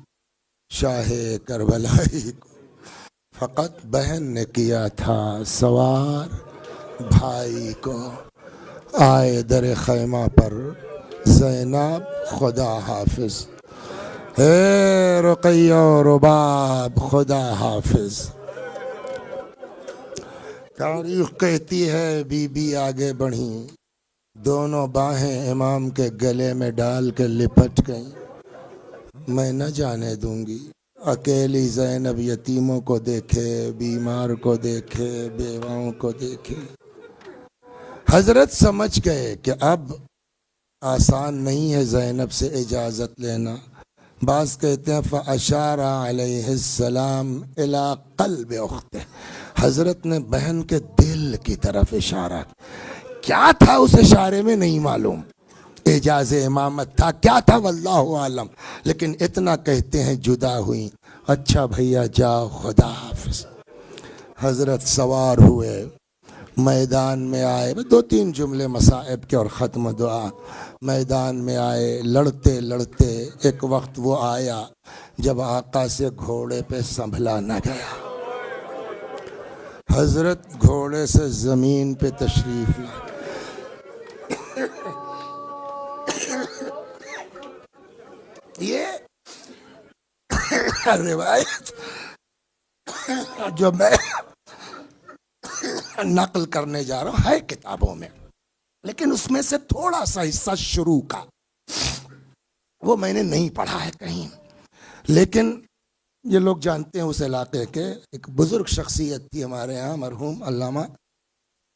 شاہ کربلائی کو، فقط بہن نے کیا تھا سوار بھائی کو، آئے در خیمہ پر زینب خدا حافظ، اے رقیہ و رباب خدا حافظ۔ تاریخ کہتی ہے بی بی آگے بڑھیں، دونوں باہیں امام کے گلے میں ڈال کے لپٹ گئیں، میں نہ جانے دوں گی اکیلی زینب یتیموں کو دیکھے، بیمار کو دیکھے، بیواؤں کو دیکھے۔ حضرت سمجھ گئے کہ اب آسان نہیں ہے زینب سے اجازت لینا۔ بعض کہتے ہیں فَأَشَارَ عَلَيْهِ السَّلَامُ إِلَىٰ قَلْبِ أُخْتِهِ، حضرت نے بہن کے دل کی طرف اشارہ کیا تھا، اس اشارے میں نہیں معلوم، اعجاز امامت تھا کیا تھا واللہ عالم، لیکن اتنا کہتے ہیں جدا ہوئیں، اچھا بھیا جاؤ خدا حافظ۔ حضرت سوار ہوئے، میدان میں آئے، دو تین جملے مصائب کے اور ختم دعا، میدان میں آئے، لڑتے لڑتے ایک وقت وہ آیا جب آقا سے گھوڑے پہ سنبھلا نہ گیا، حضرت گھوڑے سے زمین پہ تشریف لائے۔ یہ روایت جو میں نقل کرنے جا رہا ہوں ہے کتابوں میں، لیکن اس میں سے تھوڑا سا حصہ شروع کا وہ میں نے نہیں پڑھا ہے کہیں، لیکن یہ لوگ جانتے ہیں اس علاقے کے ایک بزرگ شخصیت تھی ہمارے ہاں، مرحوم علامہ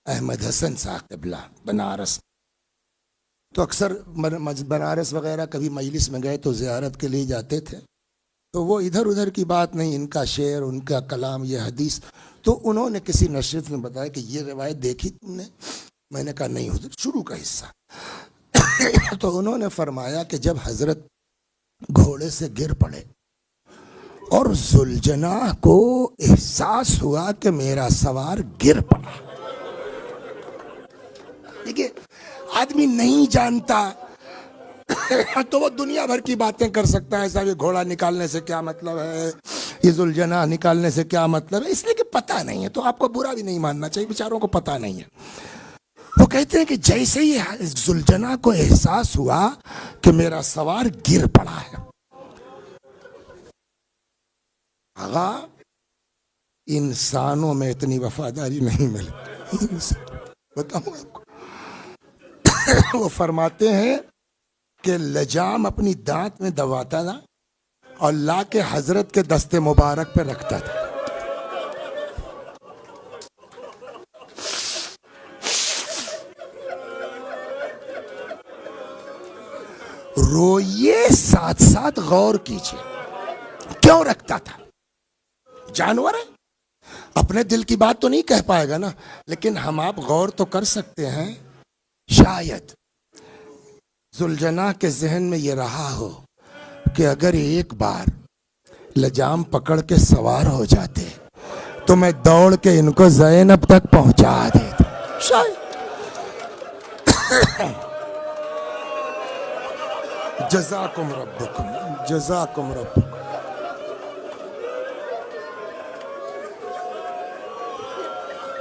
احمد حسن صاحب قبلہ بنارس، تو اکثر بنارس وغیرہ کبھی مجلس میں گئے تو زیارت کے لیے جاتے تھے، تو وہ ادھر ادھر کی بات نہیں، ان کا شعر، ان کا کلام، یہ حدیث، تو انہوں نے کسی نشریت میں بتایا کہ یہ روایت دیکھی تم نے؟ میں نے کہا نہیں حضور، شروع کا حصہ۔ تو انہوں نے فرمایا کہ جب حضرت گھوڑے سے گر پڑے اور ذوالجناح کو احساس ہوا کہ میرا سوار گر پڑا، دیکھیے آدمی نہیں جانتا تو وہ دنیا بھر کی باتیں کر سکتا ہے، صاحب یہ گھوڑا نکالنے سے کیا مطلب ہے، یہ ذوالجناح نکالنے سے کیا مطلب ہے، اس لیے کہ پتہ نہیں ہے، تو آپ کو برا بھی نہیں ماننا چاہیے، بیچاروں کو پتہ نہیں ہے۔ وہ کہتے ہیں کہ جیسے ہی ذوالجناح کو احساس ہوا کہ میرا سوار گر پڑا ہے، آغا انسانوں میں اتنی وفاداری نہیں ملتی، بتاؤں آپ کو۔ وہ فرماتے ہیں کہ لجام اپنی دانت میں دباتا تھا اور لا کے حضرت کے دستے مبارک پہ رکھتا تھا، روئیے ساتھ ساتھ غور کیجئے کیوں رکھتا تھا، جانور ہے اپنے دل کی بات تو نہیں کہہ پائے گا نا، لیکن ہم آپ غور تو کر سکتے ہیں، شاید ذوالجناح کے ذہن میں یہ رہا ہو کہ اگر ایک بار لجام پکڑ کے سوار ہو جاتے تو میں دوڑ کے ان کو زینب تک پہنچا دیتا، شاید۔ جزاکم ربکم، جزاکم ربکم۔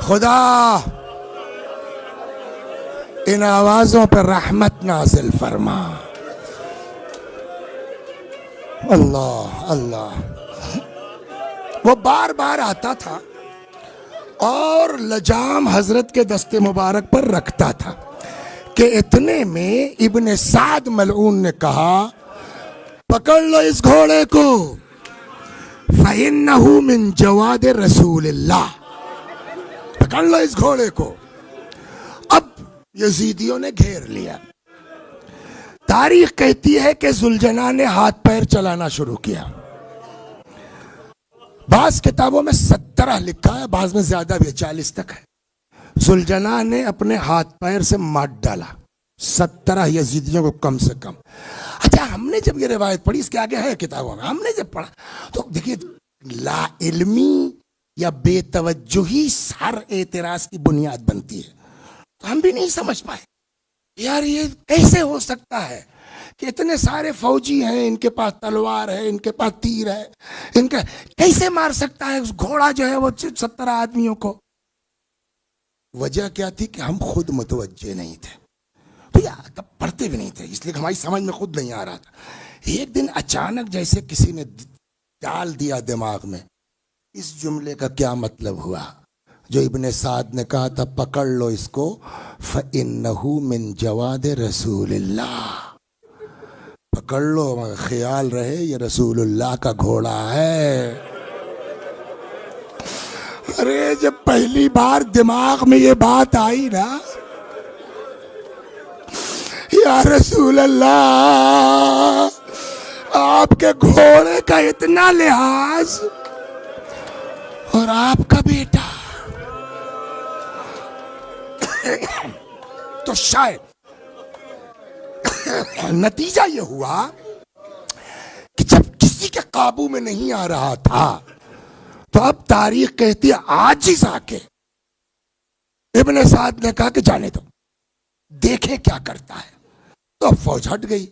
خدا ان آوازوں پر رحمت نازل فرما، اللہ اللہ۔ وہ بار بار آتا تھا اور لجام حضرت کے دستے مبارک پر رکھتا تھا کہ اتنے میں ابن سعد ملعون نے کہا پکڑ لو اس گھوڑے کو، فَإِنَّهُ مِن جواد رسول اللہ، پکڑ لو اس گھوڑے کو۔ اب یزیدیوں نے گھیر لیا، تاریخ کہتی ہے کہ ذوالجناح نے ہاتھ پیر چلانا شروع کیا، بعض کتابوں میں 17 لکھا ہے، بعض میں زیادہ بھی 40 تک ہے، ذوالجناح نے اپنے ہاتھ پیر سے مات ڈالا 17 یزیدیوں کو کم سے کم۔ اچھا ہم نے جب یہ روایت پڑھی، اس کے آگے ہے کتابوں میں، ہم نے جب پڑھا تو دیکھیے لا علمی یا بے توجہی ہر اعتراض کی بنیاد بنتی ہے، تو ہم بھی نہیں سمجھ پائے، یار یہ کیسے ہو سکتا ہے کہ اتنے سارے فوجی ہیں، ان کے پاس تلوار ہے، ان کے پاس تیر ہے، ان کا کیسے مار سکتا ہے اس گھوڑا جو ہے وہ 70 آدمیوں کو؟ وجہ کیا تھی کہ ہم خود متوجہ نہیں تھے، تو یار تب پڑھتے بھی نہیں تھے، اس لیے ہماری سمجھ میں خود نہیں آ رہا تھا۔ ایک دن اچانک جیسے کسی نے ڈال دیا دماغ میں، اس جملے کا کیا مطلب ہوا جو ابن سعد نے کہا تھا، پکڑ لو اس کو، فَإِنَّهُ مِن جَوَادِ رسول اللہ، پکڑ لو مگر خیال رہے یہ رسول اللہ کا گھوڑا ہے۔ ارے جب پہلی بار دماغ میں یہ بات آئی نا، یا رسول اللہ آپ کے گھوڑے کا اتنا لحاظ اور آپ کا بیٹا، تو شاید نتیجہ یہ ہوا کہ جب کسی کے قابو میں نہیں آ رہا تھا تو اب تاریخ کہتی ہے عاجز آ کے ابن سعد نے کہا کہ جانے دو، دیکھیں کیا کرتا ہے، تو اب فوج ہٹ گئی۔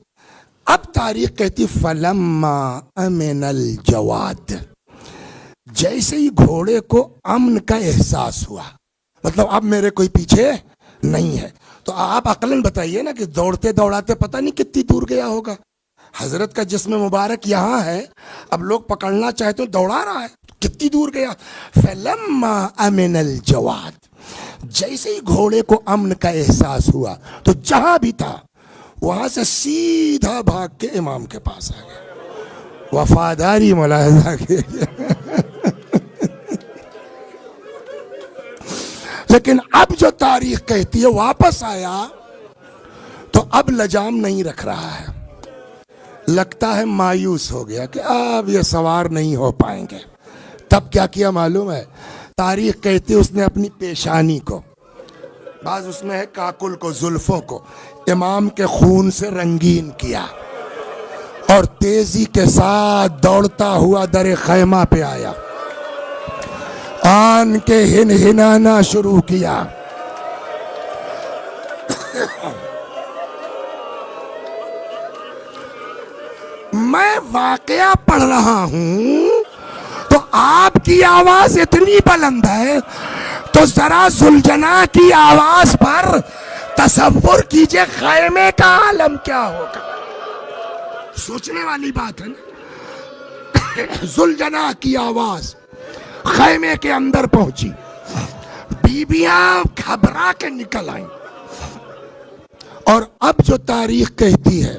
اب تاریخ کہتی فلما امن الجواد، جیسے ہی گھوڑے کو امن کا احساس ہوا، مطلب اب میرے کوئی پیچھے نہیں ہے، تو آپ عقلاً بتائیے نا کہ دوڑتے دوڑاتے پتہ نہیں کتنی دور گیا ہوگا۔ حضرت کا جسم مبارک یہاں ہے، اب لوگ پکڑنا چاہے تو دوڑا رہا ہے، کتنی دور گیا۔ فلما امن الجواد، جیسے ہی گھوڑے کو امن کا احساس ہوا تو جہاں بھی تھا وہاں سے سیدھا بھاگ کے امام کے پاس آ گیا، وفاداری ملاحظہ کی۔ لیکن اب جو تاریخ کہتی ہے واپس آیا تو اب لجام نہیں رکھ رہا ہے، لگتا ہے مایوس ہو گیا کہ اب یہ سوار نہیں ہو پائیں گے۔ تب کیا کیا معلوم ہے؟ تاریخ کہتی ہے اس نے اپنی پیشانی کو، بعض اس میں ہے کاکل کو، زلفوں کو امام کے خون سے رنگین کیا اور تیزی کے ساتھ دوڑتا ہوا در خیمہ پہ آیا، آن کے ہن ہنانا شروع کیا۔ میں واقعہ پڑھ رہا ہوں تو آپ کی آواز اتنی بلند ہے تو ذرا ذوالجناح کی آواز پر تصور کیجئے خیمے کا عالم کیا ہوگا۔ سوچنے والی بات ہے نا۔ ذوالجناح کی آواز خیمے کے اندر پہنچی، بیبیاں گھبرا کے نکل آئیں، اور اب جو تاریخ کہتی ہے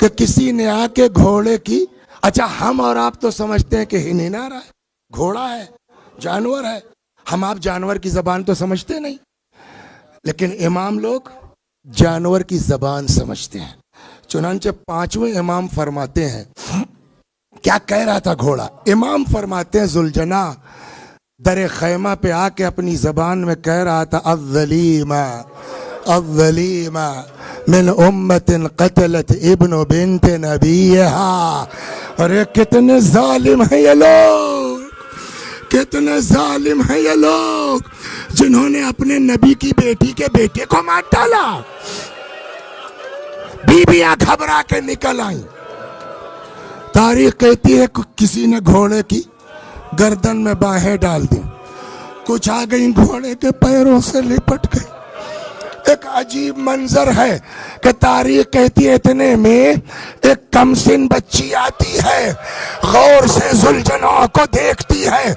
کہ کسی نے آ کے گھوڑے کی، اچھا ہم اور آپ تو سمجھتے ہیں کہ ہنہنا رہا ہے، گھوڑا ہے، جانور ہے، ہم آپ جانور کی زبان تو سمجھتے نہیں، لیکن امام لوگ جانور کی زبان سمجھتے ہیں۔ چنانچہ 5ویں امام فرماتے ہیں، کیا کہہ رہا تھا گھوڑا؟ امام فرماتے ہیں ذوالجناح در خیمہ پہ آ کے اپنی زبان میں کہہ رہا تھا الظلیمہ الظلیمہ من امت قتلت ابن بنت نبیہا۔ ارے کتنے ظالم ہیں یہ لوگ، کتنے ظالم ہیں یہ لوگ جنہوں نے اپنے نبی کی بیٹی کے بیٹے کو مار ڈالا۔ بیبیاں گھبرا کے نکل آئیں۔ تاریخ کہتی ہے کسی نے گھوڑے کی گردن میں باہیں ڈال دی، کچھ آ گئی گھوڑے کے پیروں سے لپٹ گئی۔ ایک عجیب منظر ہے کہ تاریخ کہتی ہے اتنے میں ایک کمسن بچی آتی ہے، غور سے ذوالجناح کو دیکھتی ہے،